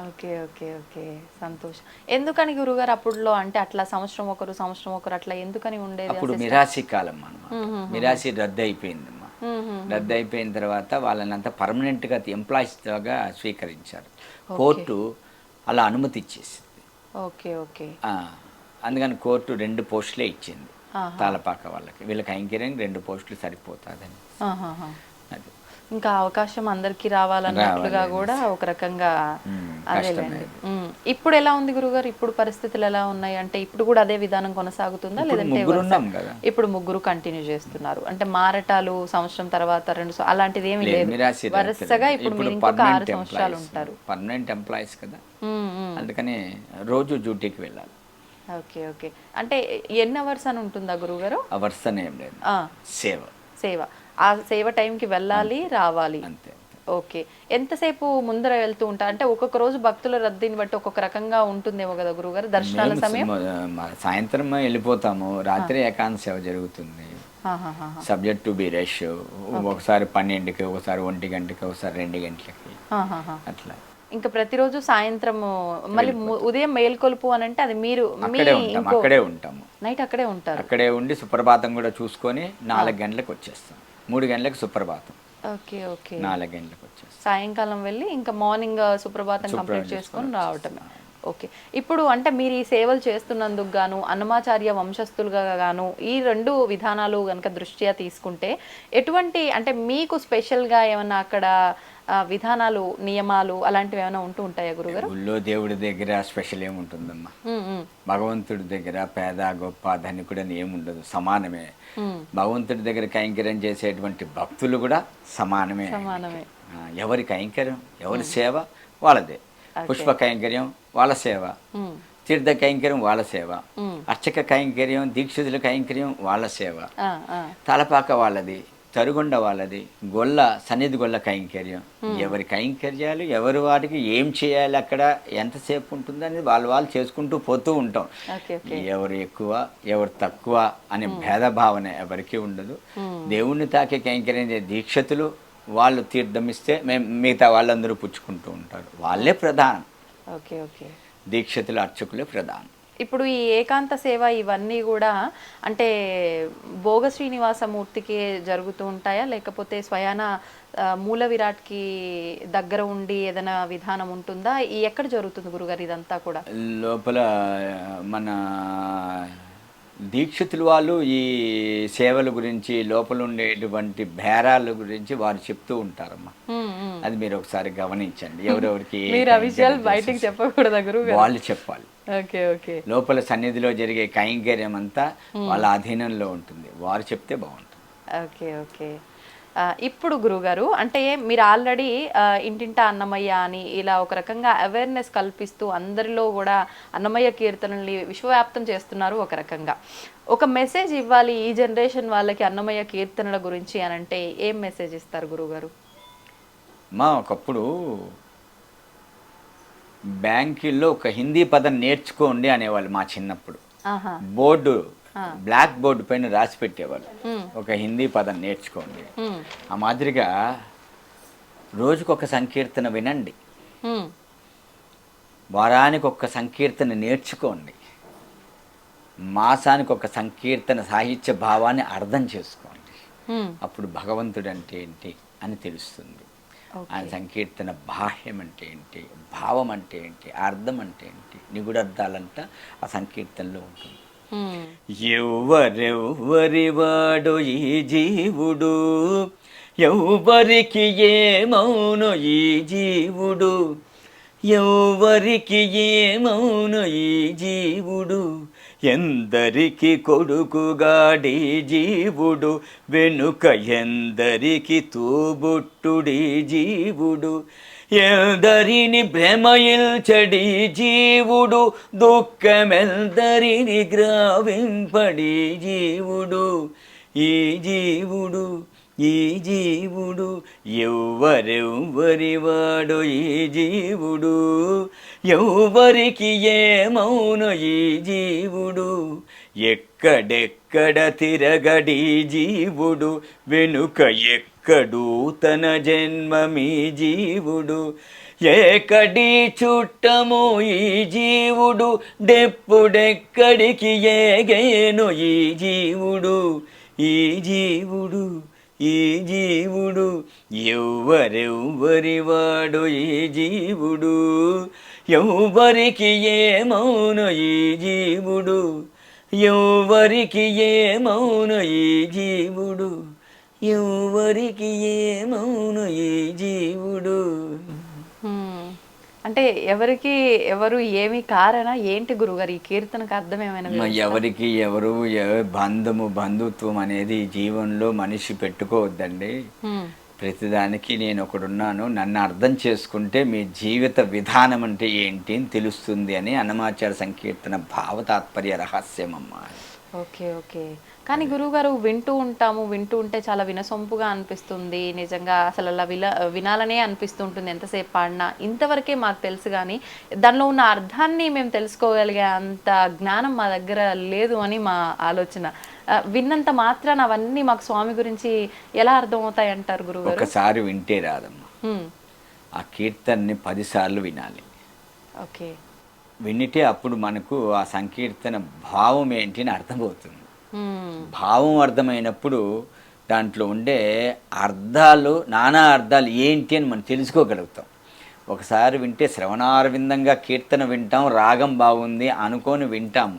Okay okay okay. సంతోషం. ఎందుకని గురుగారు అప్పుడులో అంటే అట్లా సంవత్సరం ఒకరు అట్లా ఎందుకని ఉండేది? అప్పుడు మిరాసి కాలం అన్నమాట. మిరాసి రద్దు అయిపోయిందమ్మా. రద్దు అయిపోయిన తర్వాత వాళ్ళనంతా పర్మనెంట్గా ఎంప్లాయీస్గా స్వీకరించారు. కోర్టు అలా అనుమతి ఇచ్చేసింది. Okay okay. అందుకని కోర్టు 2 పోస్టులే ఇచ్చింది తాళపాక వాళ్ళకి. వీళ్ళకి కైంకర్యం 2 పోస్టులు సరిపోతుందని. అది ఇంకా అవకాశం అందరికీ రావాలన్నట్లుగా కూడా ఒక రకంగా అదేలేండి. ఇప్పుడు ఎలా ఉంది గురుగారు? ఇప్పుడు పరిస్థితులు ఎలా ఉన్నాయి? అంటే ఇప్పుడు కూడా అదే విధానం కొనసాగుతుందా లేదంటే ఇప్పుడు 3 కంటిన్యూ చేస్తున్నారు? అంటే మారటాలు సంవత్సరం తర్వాత 2 అలాంటిది ఏమీ లేదు, వరుసగా ఇప్పుడు మీరు ఇంకొక 6 సంవత్సరాలు ఉంటారు. పర్మనెంట్ ఎంప్లాయీస్ కదా, అందుకని రోజు డ్యూటీకి వెళ్ళాలి. Okay okay. అంటే ఎన్ని అవర్స్ అని ఉంటుందా గురుగారు? అవర్స్ అని ఏం లేదు, సేవ. ఆ సేవ టైంకి వెళ్ళాలి, రావాలి. అంతే. ఓకే. ఎంతసేపు ముందర వెళ్తూ ఉంటారు? అంటే ఒక్కొక్క రోజు భక్తుల రద్దీని బట్టి ఒక్కొక్క రకంగా ఉంటుందేమో కదా గురుగారు దర్శనాల సమయం? సాయంత్రం వెళ్ళిపోతాము, రాత్రి ఏకాంత సేవ జరుగుతుంది. Subject to be rush. ఒకసారి 12కి, ఒకసారి 1 గంటకి, ఒకసారి 2 గంటలకి అట్లా. ఇంకా ప్రతిరోజు సాయంత్రం మళ్ళీ ఉదయం మేల్కొలుపు అని అంటే అది మీరు అక్కడే ఉంటాము. నైట్ అక్కడే ఉంటారు? అక్కడే ఉండి సుప్రభాతం కూడా చూసుకొని 4 గంటలకు వచ్చేస్తాం. 3 గంటలకు సుప్రభాతం. Okay okay. 4 గంటలకు వచ్చేస్తాం. సాయంకాలం వెళ్ళి ఇంకా మార్నింగ్ సుప్రభాతం కంప్లీట్ చేసుకొని రావటం. ఓకే. ఇప్పుడు అంటే మీరు ఈ సేవలు చేస్తున్నందుకు గాను, అన్నమాచార్య వంశస్థులుగా గాను ఈ 2 విధానాలు కనుక దృష్ట్యా తీసుకుంటే ఎటువంటి అంటే మీకు స్పెషల్గా ఏమన్నా అక్కడ విధానాలు, నియమాలు అలాంటివి ఏమైనా ఉంటూ ఉంటాయా గురుగారు? ఊళ్ళో దేవుడి దగ్గర స్పెషల్ ఏముంటుందమ్మా? భగవంతుడి దగ్గర పేద గొప్ప ధనికుడు అని ఏముండదు, సమానమే. భగవంతుడి దగ్గర కైంకర్యం చేసేటువంటి భక్తులు కూడా సమానమే. ఎవరి కైంకర్యం, ఎవరి సేవ వాళ్ళదే. పుష్ప కైంకర్యం వాళ్ళ సేవ, తీర్థ కైంకర్యం వాళ్ళ సేవ, అర్చక కైంకర్యం, దీక్షితుల కైంకర్యం వాళ్ళ సేవ, తలపాక వాళ్ళది, తరుగుండ వాళ్ళది, గొల్ల సన్నిధి గొల్ల కైంకర్యం. ఎవరి కైంకర్యాలు ఎవరి వాటికి ఏం చేయాలి, అక్కడ ఎంతసేపు ఉంటుంది అనేది వాళ్ళు చేసుకుంటూ పోతూ ఉంటాం. ఎవరు ఎక్కువ ఎవరు తక్కువ అనే భేదభావన ఎవరికి ఉండదు. దేవుణ్ణి తాకే కైంకర్యం దీక్షతులు వాళ్ళు తీర్థం ఇస్తే మేము మిగతా వాళ్ళందరూ పుచ్చుకుంటూ ఉంటారు. వాళ్ళే ప్రధానం. దీక్షతులు అర్చకులే ప్రధానం. ఇప్పుడు ఈ ఏకాంత సేవ ఇవన్నీ కూడా అంటే భోగ శ్రీనివాసమూర్తికి జరుగుతూ ఉంటాయా, లేకపోతే స్వయాన మూల విరాట్కి దగ్గర ఉండి ఏదైనా విధానం ఉంటుందా? ఎక్కడ జరుగుతుంది గురుగారు ఇదంతా కూడా? లోపల మన దీక్షితులు వాళ్ళు ఈ సేవల గురించి, లోపల ఉండేటువంటి బేరాల గురించి వారు చెప్తూ ఉంటారమ్మా. అది మీరు ఒకసారి గమనించండి. ఎవరెవరికి బయటికి చెప్పకూడదు గురువు, వాళ్ళు చెప్పాలి. లోపల సన్నిధిలో జరిగే కైంకర్యం అంతా వాళ్ళ అధీనంలో ఉంటుంది, వారు చెప్తే బాగుంటుంది. ఇప్పుడు గురుగారు అంటే మీరు ఆల్రెడీ ఇంటింటా అన్నమయ్య అని ఇలా ఒక రకంగా అవేర్నెస్ కల్పిస్తూ అందరిలో కూడా అన్నమయ్య కీర్తనల్ని విశ్వవ్యాప్తం చేస్తున్నారు. ఒక రకంగా ఒక మెసేజ్ ఇవ్వాలి ఈ జనరేషన్ వాళ్ళకి అన్నమయ్య కీర్తనల గురించి అని అంటే ఏం మెసేజ్ ఇస్తారు గురుగారు? ఒకప్పుడు బ్యాంకుల్లో ఒక హిందీ పదం నేర్చుకోండి అనేవాళ్ళు మా చిన్నప్పుడు. బోర్డు, బ్లాక్ బోర్డు పైన రాసి పెట్టేవాళ్ళు ఒక హిందీ పదం నేర్చుకోండి. ఆ మాదిరిగా రోజుకొక సంకీర్తన వినండి, వారానికి ఒక సంకీర్తన నేర్చుకోండి, మాసానికి ఒక సంకీర్తన సాహిత్య భావాన్ని అర్థం చేసుకోండి. అప్పుడు భగవంతుడు అంటే ఏంటి అని తెలుస్తుంది. ఆ సంకీర్తన బాహ్యం అంటే ఏంటి, భావం అంటే ఏంటి, అర్థం అంటే ఏంటి, నిగుడార్థాలంతా ఆ సంకీర్తనలో ఉంటుంది. ఎవ్వరెవ్వరివాడు ఈ జీవుడు, ఎవ్వరికి ఏమౌను ఈ జీవుడు, ఎవ్వరికి ఏమౌను ఈ జీవుడు, ఎందరికి కొడుకుగాడి జీవుడు, వెనుక ఎందరికి తోబుట్టుడి జీవుడు, ఎందరిని భ్రమయిల్చడి జీవుడు, దుఃఖమెందరిని గ్రావింపడి జీవుడు, ఈ జీవుడు ఈ జీవుడు, ఎవ్వరెవ్వరివాడు ఈ జీవుడు, ఎవ్వరికి ఏమౌను ఈ జీవుడు, ఎక్కడెక్కడ తిరగడి జీవుడు, వెనుక ఎక్కడు తన జన్మమీ జీవుడు, ఏకడి చుట్టము ఈ జీవుడు, డెప్పుడెక్కడికి ఏగేను ఈ జీవుడు, ఈ జీవుడు ఈ జీవుడు, ఎవ్వరెవ్వరివాడు ఈ జీవుడు, ఎవ్వరికి ఏమౌను ఈ జీవుడు, ఎవ్వరికి ఏమౌను ఈ జీవుడు, ఎవ్వరికి ఏమౌను ఈ జీవుడు. అంటే ఎవరికి ఎవరు ఏమి కారణ ఏంటి గురుగారు ఈ కీర్తనకు అర్థం ఏమైనా? ఎవరికి ఎవరు బంధుత్వం అనేది జీవనంలో మనిషి పెట్టుకోవద్దండి. ప్రతిదానికి నేను ఒకడున్నాను, నన్ను అర్థం చేసుకుంటే మీ జీవిత విధానం అంటే ఏంటి అని తెలుస్తుంది అని అన్నమాచార్య సంకీర్తన భావ తాత్పర్య రహస్యం అమ్మా. ఓకే కానీ గురువుగారు వింటూ ఉంటే చాలా వినసొంపుగా అనిపిస్తుంది. నిజంగా అసలు అలా వినాలనే అనిపిస్తుంటుంది ఎంతసేపు పాడినా. ఇంతవరకే మాకు తెలుసు కానీ దానిలో ఉన్న అర్థాన్ని మేము తెలుసుకోగలిగే అంత జ్ఞానం మా దగ్గర లేదు అని మా ఆలోచన. విన్నంత మాత్రాన అవన్నీ మాకు స్వామి గురించి ఎలా అర్థమవుతాయి అంటారు గురువుగారు? ఒకసారి వింటే రాదమ్మా, ఆ కీర్తనని 10 సార్లు వినాలి. ఓకే, వినితే అప్పుడు మనకు ఆ సంకీర్తన భావం ఏంటి అని అర్థమవుతుంది. భావం అర్థమైనప్పుడు దాంట్లో ఉండే అర్థాలు, నానా అర్థాలు ఏంటి అని మనం తెలుసుకోగలుగుతాం. ఒకసారి వింటే శ్రవణారవిందంగా కీర్తన వింటాం, రాగం బాగుంది అనుకొని వింటాము.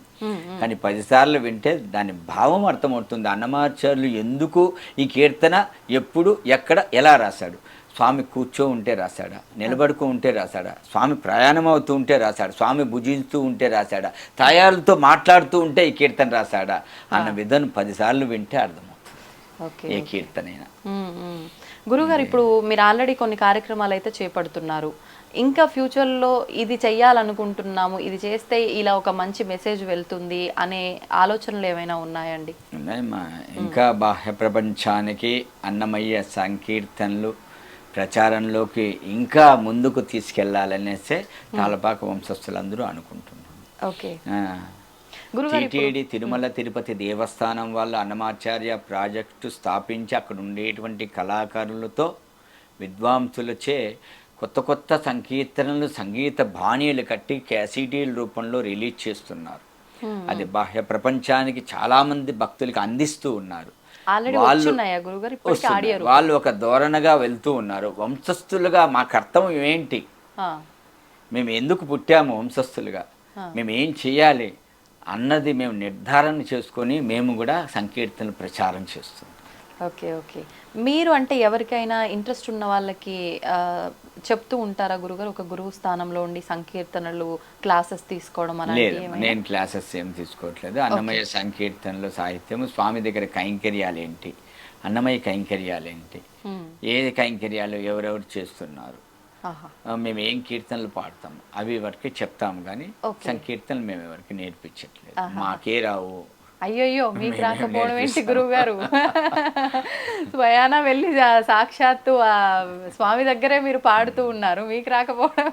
కానీ 10 సార్లు వింటే దాని భావం అర్థమవుతుంది. అన్నమాచార్యులు ఎందుకు ఈ కీర్తన ఎప్పుడు ఎక్కడ ఎలా రాశాడు, స్వామి కూర్చో ఉంటే రాశాడా, నిలబడుకో ఉంటే రాశాడా, స్వామి ప్రయాణం అవుతూ ఉంటే రాశాడా, స్వామి భుజిస్తూ ఉంటే రాశాడా, తాయాలతో మాట్లాడుతూ ఉంటే ఈ కీర్తన రాశాడా అన్న విధానం 10 సార్లు వింటే అర్థమవుతుంది ఏ కీర్తనైనా. గురుగారు, ఇప్పుడు మీరు ఆల్రెడీ కొన్ని కార్యక్రమాలు అయితే చేపడుతున్నారు. ఇంకా ఫ్యూచర్లో ఇది చెయ్యాలనుకుంటున్నాము, ఇది చేస్తే ఇలా ఒక మంచి మెసేజ్ వెళ్తుంది అనే ఆలోచనలు ఏమైనా ఉన్నాయండి? ఉన్నాయమ్మా. ఇంకా బాహ్య ప్రపంచానికి అన్నమయ్య సంకీర్తనలు ప్రచారంలోకి ఇంకా ముందుకు తీసుకెళ్లాలనేసే తాళపాక వంశస్థులందరూ అనుకుంటున్నారు. ఓకే. టీటీడీ తిరుమల తిరుపతి దేవస్థానం వాళ్ళు అన్నమాచార్య ప్రాజెక్టు స్థాపించి అక్కడ ఉండేటువంటి కళాకారులతో విద్వాంసులచే కొత్త కొత్త సంకీర్తనలు సంగీత బాణీలు కట్టి క్యాసిడీల రూపంలో రిలీజ్ చేస్తున్నారు. అది బాహ్య ప్రపంచానికి చాలా మంది భక్తులకి అందిస్తూ ఉన్నారు. వాళ్ళు ఒక ధోరణగా వెళ్తూ ఉన్నారు. వంశస్థులుగా మా కర్తవ్యం ఏంటి, మేము ఎందుకు పుట్టాము వంశస్థులుగా, మేము ఏం చేయాలి అన్నది మేము నిర్ధారణ చేసుకొని మేము కూడా సంకీర్తనలు ప్రచారం చేస్తున్నాం. Okay okay. మీరు అంటే ఎవరికైనా ఇంట్రెస్ట్ ఉన్న వాళ్ళకి చెప్తూ ఉంటారా గురుగారు, ఒక గురువు స్థానంలో ఉండి సంకీర్తనలు క్లాసెస్ తీసుకోవడం లేదు, నేను క్లాసెస్ ఏం తీసుకోవట్లేదు. అన్నమయ్య సంకీర్తనలు సాహిత్యం, స్వామి దగ్గర కైంకర్యాలు ఏంటి, అన్నమయ్య కైంకర్యాలు ఏంటి, ఏ కైంకర్యాలు ఎవరెవరు చేస్తున్నారు, మేము ఏం కీర్తనలు పాడతాము అవి ఎవరికి చెప్తాము, కానీ సంకీర్తనలు మేము ఎవరికి నేర్పించట్లేదు. మాకే రావు. అయ్యో, మీకు రాకపోవడం ఏంటి గురువు గారు? స్వయానా వెళ్ళి సాక్షాత్తు ఆ స్వామి దగ్గరే మీరు పాడుతూ ఉన్నారు, మీకు రాకపోవడం.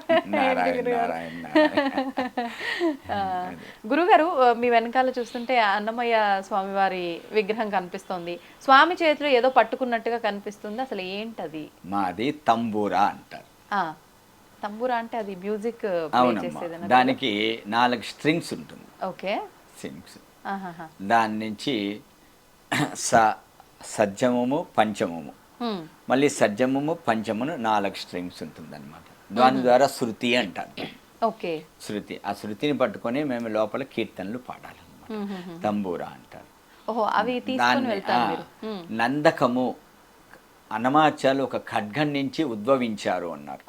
గురుగారు, మీ వెనకాల చూస్తుంటే అన్నమయ్య స్వామి వారి విగ్రహం కనిపిస్తోంది. స్వామి చేతిలో ఏదో పట్టుకున్నట్టుగా కనిపిస్తుంది, అసలు ఏంటది? మాది తంబూరా అంటారు. తంబూరా అంటే అది మ్యూజిక్. దానికి 4 స్ట్రింగ్స్ ఉంటుంది. ఓకే. స్ట్రింగ్స్. దాని నుంచి సజ్జమము పంచమము, మళ్ళీ సజ్జమము పంచమును 4 స్ట్రింగ్స్ ఉంటుంది అనమాట. దాని ద్వారా శృతి అంటారు. ఓకే. శృతి. ఆ శృతిని పట్టుకొని మేము లోపల కీర్తనలు పాడాలన్నమాట. తంబూరా అంటారు. నందకము అన్నమాచార్యులు ఒక ఖడ్గం నుంచి ఉద్భవించారు అన్నారు.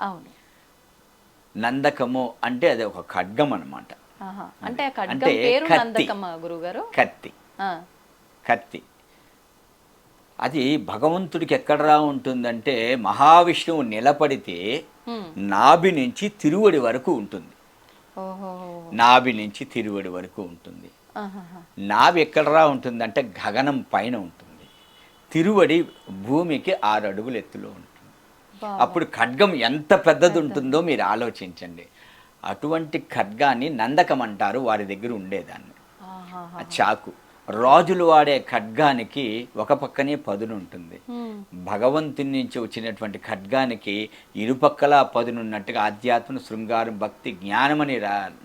నందకము అంటే అది ఒక ఖడ్గం అనమాట. అంటే కత్తి. కత్తి అది భగవంతుడికి ఎక్కడరా ఉంటుందంటే మహావిష్ణువు నిలబడితే నాభి నుంచి తిరువడి వరకు ఉంటుంది. నాభి నుంచి తిరువడి వరకు ఉంటుంది. నాభి ఎక్కడరా ఉంటుందంటే గగనం పైన ఉంటుంది. తిరువడి భూమికి 6 అడుగుల ఎత్తులో ఉంటుంది. అప్పుడు ఖడ్గం ఎంత పెద్దది ఉంటుందో మీరు ఆలోచించండి. అటువంటి ఖడ్గాన్ని నందకం అంటారు. వారి దగ్గర ఉండేదాన్ని. ఆ చాకు. రాజులు వాడే ఖడ్గానికి ఒక పక్కనే పదును ఉంటుంది. భగవంతుని నుంచి వచ్చినటువంటి ఖడ్గానికి ఇరుపక్కల పదునున్నట్టుగా ఆధ్యాత్మ, శృంగారం, భక్తి, జ్ఞానమని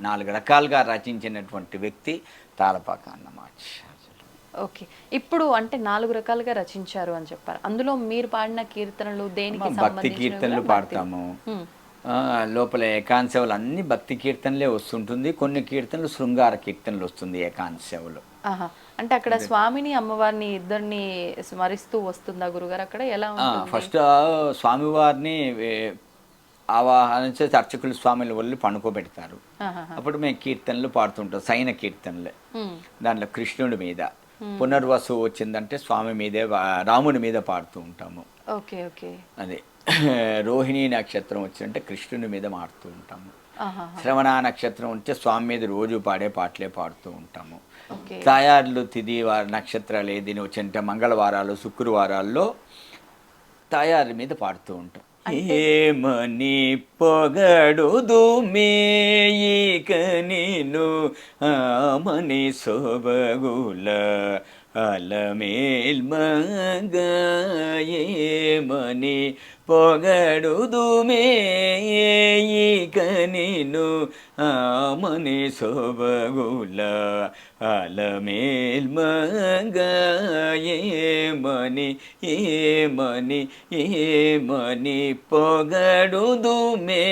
4 రకాలుగా రచించినటువంటి వ్యక్తి తాళపాక అన్నమాచార్యులు. ఓకే. ఇప్పుడు అంటే 4 రకాలుగా రచించారు అని చెప్పారు. అందులో మీరు పాడిన కీర్తనలు దేనికి? భక్తి కీర్తనలు పాడతాము. లోపల ఏకాంశవులు అన్ని భక్తి కీర్తనలే వస్తుంటుంది. కొన్ని కీర్తనలు శృంగార కీర్తనలు వస్తుంది ఏకాంశవులు. అంటే అక్కడ స్వామిని అమ్మవారిని ఇద్దరిని స్మరిస్తూ వస్తుందా గురుగారు? అక్కడ ఎలా ఫస్ట్ స్వామివారిని ఆవాహన చేసి అర్చకులు స్వామిని వల్లి పనుకోబెడతారు. అప్పుడు మేము కీర్తనలు పాడుతుంటాం. సైన కీర్తనలే. దాంట్లో కృష్ణుడి మీద పునర్వసు వచ్చిందంటే స్వామి మీదే, రాముని మీద పాడుతూ ఉంటాము. Okay okay. అదే రోహిణీ నక్షత్రం వచ్చిందంటే కృష్ణుని మీద పాడుతూ ఉంటాము. శ్రవణ నక్షత్రం ఉంటే స్వామి మీద రోజు పాడే పాటలే పాడుతూ ఉంటాము. తాయార్లు తిథి నక్షత్రాలు ఏదిని వచ్చింటే మంగళవారాలు, శుక్రవారాల్లో తాయారు మీద పాడుతూ ఉంటాం. ఏమని పొగడుదు మేయిక నీను ఆమని సొబగుల అలమేల్ మగ ఏమని పొగడుదు మేయిక నీను ఆమని సొబగుల అలమేల్ మగ ఏమని ఏమని ఏమని పొగడుదు మే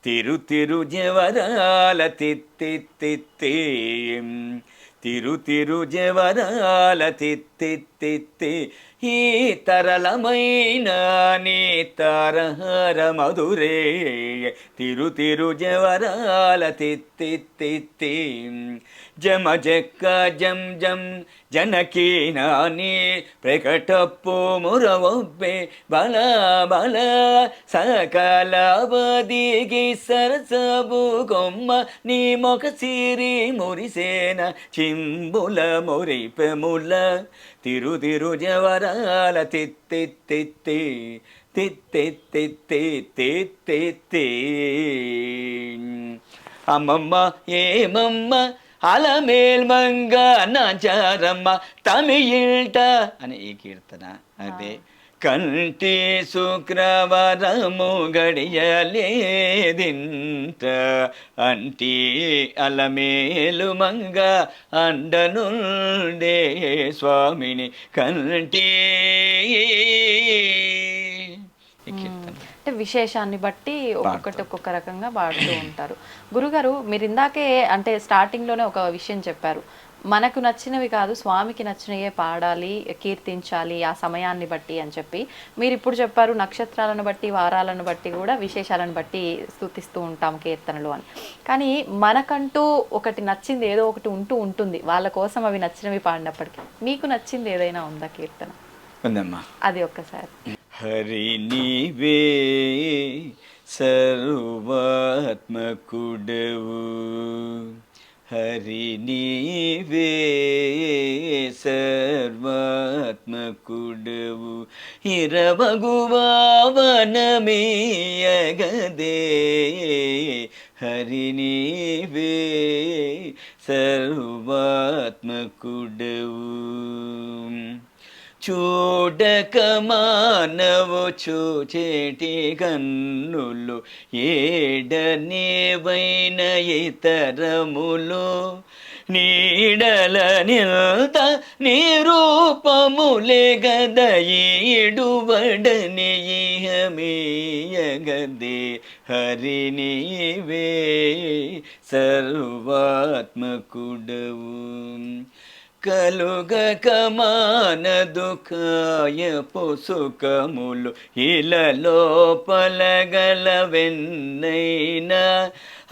తిరు తిరు జవరాల తిత్తి తిరు తిరు జవరాల తిత్తి తిత్తి ఈ తరళమైన నీ తారహార మధురే తిరు తిరు జవరాల తిత్తి జమ జక్క జం జం జనకీ నాని ప్రకటప్పు మురవొబ్బే బల బల సకల బదిగి సరసబు కొమ్మ నీ మొక సిరి మురిసేన చింబుల మురిపెముల తిరు తిరు జవరాల తిత్తి అమ్మమ్మ ఏమమ్మ అలమేల్ మంగ నాచారమ్మ తమిళట అని ఈ కీర్తన. అదే కంటి శుక్రవారము గడియలేదింట అంటి అలమేలు మంగ అండనుండే స్వామిని కంటి. అంటే విశేషాన్ని బట్టి ఒక్కొక్క రకంగా పాడుతూ ఉంటారు. గురుగారు మీరు ఇందాకే అంటే స్టార్టింగ్లోనే ఒక విషయం చెప్పారు, మనకు నచ్చినవి కాదు స్వామికి నచ్చినవే పాడాలి కీర్తించాలి ఆ సమయాన్ని బట్టి అని చెప్పి. మీరు ఇప్పుడు చెప్పారు నక్షత్రాలను బట్టి వారాలను బట్టి కూడా విశేషాలను బట్టి స్తుతిస్తూ ఉంటాం కీర్తనలు అని. కానీ మనకంటూ ఒకటి నచ్చింది ఏదో ఒకటి ఉంటుంది, వాళ్ళ కోసం అవి నచ్చినవి పాడినప్పటికీ మీకు నచ్చింది ఏదైనా ఉందా కీర్తన? ఉందమ్మా, అది ఒక్కసారి. హరి నీవే సర్వాత్మకుడవు, హరి నీవే సర్వాత్మకుడవు, ఇరవగువావనమీయగదే, హరి నీవే సర్వాత్మకుడవు. చూడక మానవు చూచేటి కన్నులు ఏడనేవైన ఇతరములు నీడల నిల్త నిరూపములే గదయిడువడని ఇహమీయగదే, హరి నీవే సర్వాత్మకుడవు. కలుగక మానదుకాయపు సుఖములు ఇలలో పలగలవెన్నైనా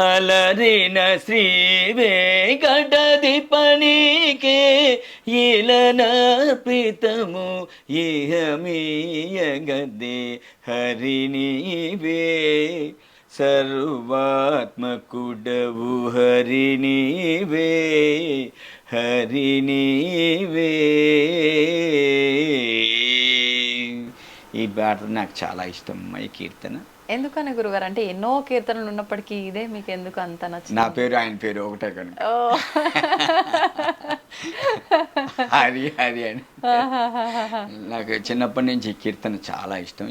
అలరిన శ్రీ వెంకటాధిపనికే ఇలనర్పితము ఇహమీయగదే, హరి నీవే సర్వాత్మకుడవు, హరి నీవే హరి నీవే. ఈ పాట నాకు చాలా ఇష్టం ఈ కీర్తన. ఎందుకని గురుగారు? అంటే ఎన్నో కీర్తనలు ఉన్నప్పటికీ ఇదే మీకు ఎందుకు అంత నచ్చింది? నా పేరు ఆయన పేరు ఒకటే కనుక హరి హరి అని. నాకు చిన్నప్పటి నుంచి ఈ కీర్తన చాలా ఇష్టం,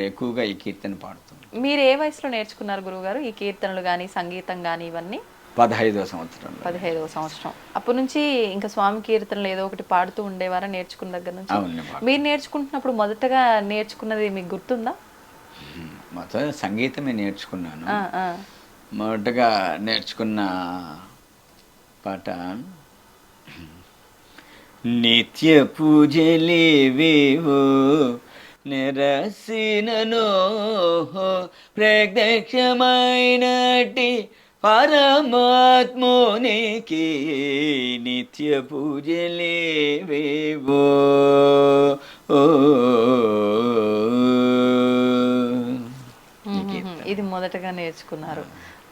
ఎక్కువగా ఈ కీర్తన పాడుతాను. మీరు ఏ వయసులో నేర్చుకున్నారు గురుగారు ఈ కీర్తనలు కానీ సంగీతం కానీ ఇవన్నీ? 15వ సంవత్సరం. 15వ సంవత్సరం. అప్పటి నుంచి ఇంకా స్వామి కీర్తనలు ఏదో ఒకటి పాడుతూ ఉండేవారా నేర్చుకున్న దగ్గర నుంచి? మీరు నేర్చుకుంటున్నప్పుడు మొదటగా నేర్చుకున్నది మీకు గుర్తుందా? మొత్తం సంగీతమే నేర్చుకున్నాను. మొదటగా నేర్చుకున్న పాట నిత్య పూజలేవేవో నిరసిననో ప్రత్యక్షమైనటి పరమాత్మోనికి నిత్య పూజలేవేవో. ఇది మొదటగా నేర్చుకున్నారు.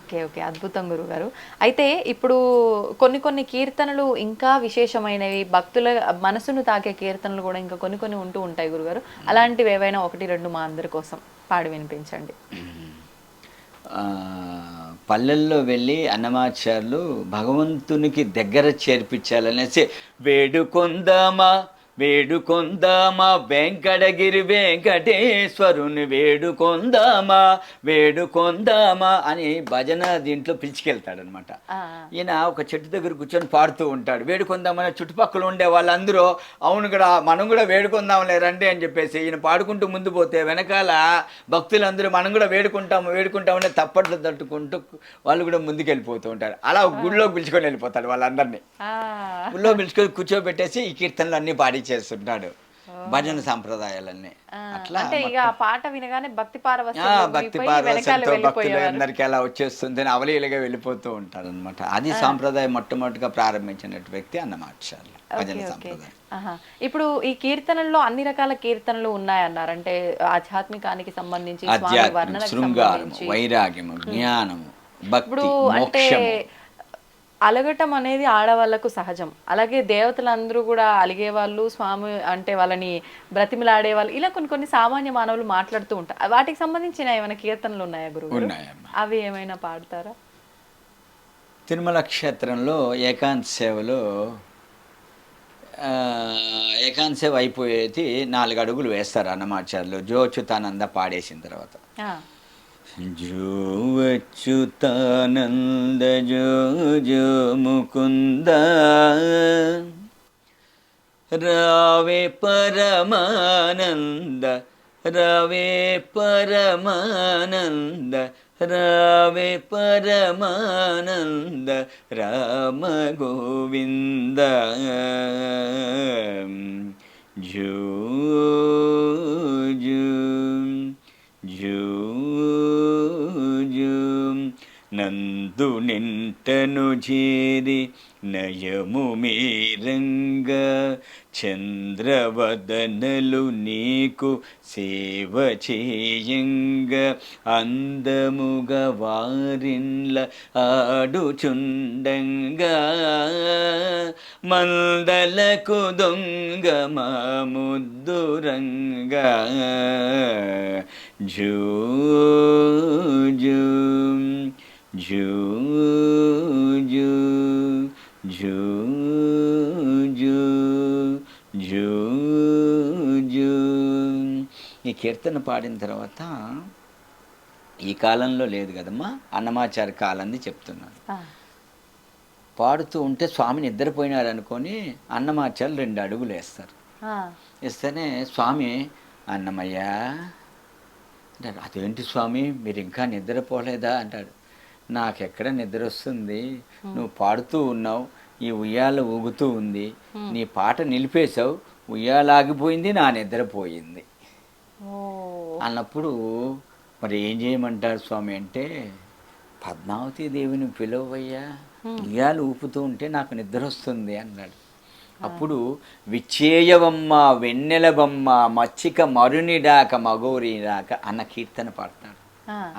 ఓకే ఓకే, అద్భుతం గురుగారు. అయితే ఇప్పుడు కొన్ని కీర్తనలు ఇంకా విశేషమైనవి, భక్తుల మనసును తాకే కీర్తనలు కూడా ఇంకా కొన్ని ఉంటూ ఉంటాయి గురుగారు. అలాంటివి ఏవైనా 1-2 మా అందరి కోసం పాడి వినిపించండి. పల్లెల్లో వెళ్ళి అన్నమాచార్యులు భగవంతునికి దగ్గర చేర్పించాలనేసి వేడుకొందామా వేడుకొందామా వెంకటగిరి వెంకటేశ్వరుని వేడుకొందామా అని భజన దీంట్లో పిలిచికెళ్తాడనమాట. ఈయన ఒక చెట్టు దగ్గర కూర్చొని పాడుతూ ఉంటాడు. వేడుకొందామని చుట్టుపక్కల ఉండే వాళ్ళందరూ అవును కూడా మనం కూడా వేడుకొందాంలే రండి అని చెప్పేసి ఈయన పాడుకుంటూ ముందు పోతే వెనకాల భక్తులందరూ మనం కూడా వేడుకుంటామని తప్పట్లు తట్టుకుంటూ వాళ్ళు కూడా ముందుకెళ్ళిపోతూ ఉంటారు. అలా గుళ్ళో పిలుచుకొని వెళ్ళిపోతాడు వాళ్ళందరినీ. గుళ్ళో పిలుచుకొని కూర్చోబెట్టేసి ఈ కీర్తనలు అన్నీ పాడించి చేస్తుంటాడు భజన సాంప్రదాయాలన్నీ. అట్లా అంటే ఇక ఆ పాట వినగానే భక్తి భక్తి పారవశ్యంతో భక్తులు అందరికీ అలా వచ్చేస్తుంది, అవలీలుగా వెళ్ళిపోతూ ఉంటారు అనమాట. అది సాంప్రదాయం మొట్టమొదటిగా ప్రారంభించిన వ్యక్తి అన్నమాచార్యులు భజన సాంప్రదాయం. ఇప్పుడు ఈ కీర్తనల్లో అన్ని రకాల కీర్తనలు ఉన్నాయన్నారు. అంటే ఆధ్యాత్మికానికి సంబంధించి, ఆధ్యాత్మిక, శృంగారము, వైరాగ్యము, జ్ఞానము, భక్తి, మోక్షము. అలగటం అనేది ఆడవాళ్లకు సహజం. అలాగే దేవతలందరూ కూడా అలిగేవాళ్ళు, స్వామి అంటే వాళ్ళని బ్రతిమలాడే వాళ్ళు, ఇలా కొన్ని సామాన్య మానవులు మాట్లాడుతూ ఉంటారు. వాటికి సంబంధించిన ఏమైనా కీర్తనలు ఉన్నాయా గురువు? అవి ఏమైనా పాడతారా? తిరుమల క్షేత్రంలో ఏకాంత సేవలో ఏకాంత సేవ అయిపోయేది 4 అడుగులు వేస్తారు అన్నమాచార్యులు జోచ్యుతానంద పాడేసిన తర్వాత. జో అచ్యుతానంద జో జో ముకుంద రావే పరమానంద రావే పరమానంద రావే పరమానంద రామ గోవింద జో జో జో నందు నింటను చేరి నయము మీరంగ చంద్రవదనలు నీకు సేవ చేయంగ అందముగ వారిన్ల ఆడుచుండంగా మందలకు దొంగ మా ముద్దురంగా జూ జూ జూ జూ జూ జూ జూ జూ. ఈ కీర్తన పాడిన తర్వాత ఈ కాలంలో లేదు కదమ్మా, అన్నమాచార్య కాలంది చెప్తున్నాను. పాడుతూ ఉంటే స్వామి నిద్రపోయినాడు అనుకొని అన్నమాచార్యులు 2 అడుగులు వేస్తారు. వేస్తేనే స్వామి అన్నమయ్య అంటాడు. అదేంటి స్వామి మీరు ఇంకా నిద్రపోలేదా అంటాడు. నాకెక్కడ నిద్ర వస్తుంది, నువ్వు పాడుతూ ఉన్నావు, ఈ ఉయ్యాల ఊగుతూ ఉంది, నీ పాట నిలిపేశావు, ఉయ్యాలాగిపోయింది, నా నిద్రపోయింది అన్నప్పుడు మరి ఏం చేయమంటారు స్వామి అంటే, పద్మావతి దేవిని పిలవయ్యా, ఉయ్యాలు ఊపుతూ ఉంటే నాకు నిద్ర వస్తుంది అన్నాడు. అప్పుడు విచ్చేయవమ్మ వెన్నెలబమ్మ మచ్చిక మరునిడాక మగోరిడాక అన్న కీర్తన పాడతాడు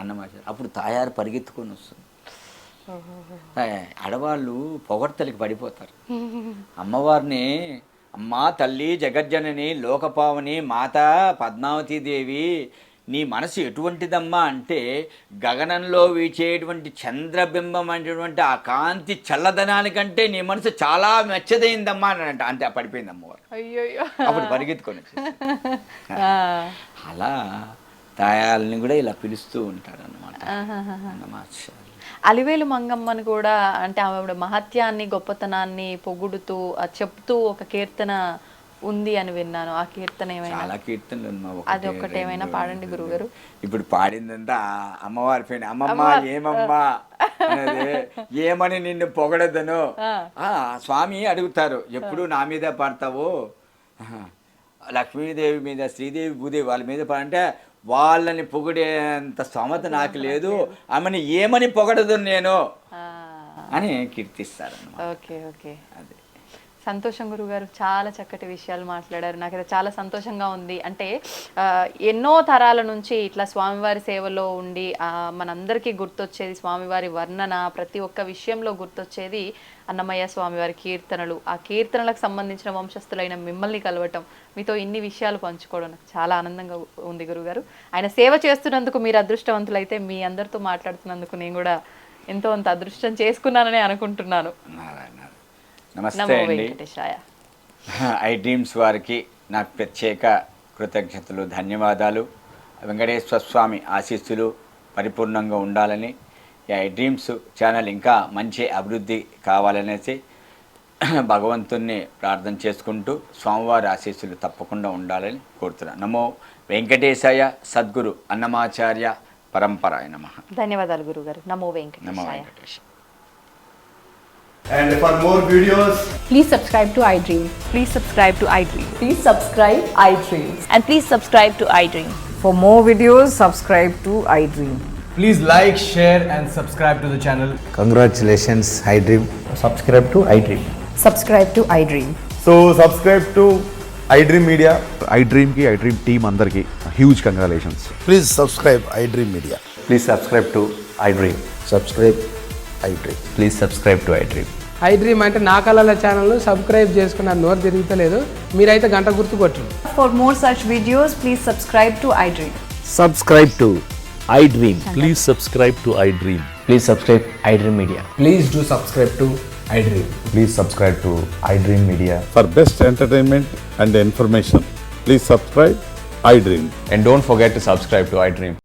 అన్నమాట. అప్పుడు తాయారు పరిగెత్తుకొని వస్తుంది. ఆడవాళ్ళు పొగడ్తలకి పడిపోతారు. అమ్మవారిని అమ్మా తల్లి జగజ్జనని లోకపావని మాత పద్మావతీదేవి నీ మనసు ఎటువంటిదమ్మా అంటే, గగనంలో వీచేటువంటి చంద్రబింబం అనేటువంటి ఆ కాంతి చల్లదనానికంటే నీ మనసు చాలా మెచ్చదైందమ్మా అని అంతే పడిపోయింది అమ్మవారు. అప్పుడు పరిగెత్తుకొని అలా తాయాలని కూడా ఇలా పిలుస్తూ ఉంటారు అన్నమాట. అలివేలు మంగమ్మని కూడా అంటే ఆవిడ మహత్యాన్ని గొప్పతనాన్ని పొగుడుతూ చెప్తూ ఒక కీర్తన ఉంది అని విన్నాను. ఆ కీర్తన ఏమైనా? చాలా కీర్తనలు అది ఒక్కటి ఏమైనా పాడండి గురుగారు. ఇప్పుడు పాడిందంతా అమ్మవారి పైన. అమ్మమ్మ ఏమమ్మా ఏమని నిన్ను పొగడదను స్వామి అడుగుతారు, ఎప్పుడు నా మీద పాడతావు, లక్ష్మీదేవి మీద శ్రీదేవి భూదేవి వాళ్ళ మీద పాడంటే వాళ్ళని పొగిడేంత స్తోమత నాకు లేదు, ఆమెను ఏమని పొగడదు నేను అని కీర్తిస్తారు. ఓకే ఓకే, అదే సంతోషం గురుగారు, చాలా చక్కటి విషయాలు మాట్లాడారు. నాకైతే చాలా సంతోషంగా ఉంది. అంటే ఎన్నో తరాల నుంచి ఇట్లా స్వామివారి సేవలో ఉండి మనందరికీ గుర్తొచ్చేది స్వామివారి వర్ణన, ప్రతి ఒక్క విషయంలో గుర్తొచ్చేది అన్నమయ్య స్వామివారి కీర్తనలు. ఆ కీర్తనలకు సంబంధించిన వంశస్థులైన మిమ్మల్ని కలవటం, మీతో ఇన్ని విషయాలు పంచుకోవడం నాకు చాలా ఆనందంగా ఉంది గురుగారు. ఆయన సేవ చేస్తున్నందుకు మీరు అదృష్టవంతులైతే, మీ అందరితో మాట్లాడుతున్నందుకు నేను కూడా ఎంతో అంత అదృష్టం చేసుకున్నానని అనుకుంటున్నాను. నమస్తే అండి. ఐ డ్రీమ్స్ వారికి నాకు ప్రత్యేక కృతజ్ఞతలు, ధన్యవాదాలు. వెంకటేశ్వర స్వామి ఆశీస్సులు పరిపూర్ణంగా ఉండాలని, ఈ ఐ డ్రీమ్స్ ఛానల్ ఇంకా మంచి అభివృద్ధి కావాలనేసి భగవంతుణ్ణి ప్రార్థన చేసుకుంటూ స్వామివారి ఆశీస్సులు తప్పకుండా ఉండాలని కోరుతున్నాను. నమో వెంకటేశాయ. సద్గురు అన్నమాచార్య పరంపరాయ నమః. ధన్యవాదాలు గురుగారు. నమో వెంకటేశాయ. And for more videos, Please subscribe to iDream. Please subscribe to iDream. Please subscribe iDream. And please subscribe to iDream. For more videos, subscribe to iDream. Please like, share and subscribe to the channel. Congratulations, iDream. Subscribe to iDream. Subscribe to iDream. so subscribe to iDream Media. iDream ki iDream team andarki huge congratulations. Please subscribe iDream Media. Please subscribe to iDream. Subscribe iDream. Please subscribe to iDream. iDream అంటే నా కళల channel subscribe చేసుకున్న నోరు తిరుగుతలేదు, మీరైతే గంట గుర్తు కొట్టండి. For more such videos, please subscribe to iDream. Subscribe to iDream. Please subscribe to iDream. Please subscribe iDream Media. Please do subscribe to iDream. Please subscribe to iDream Media. For best entertainment and information, please subscribe iDream. And don't forget to subscribe to iDream.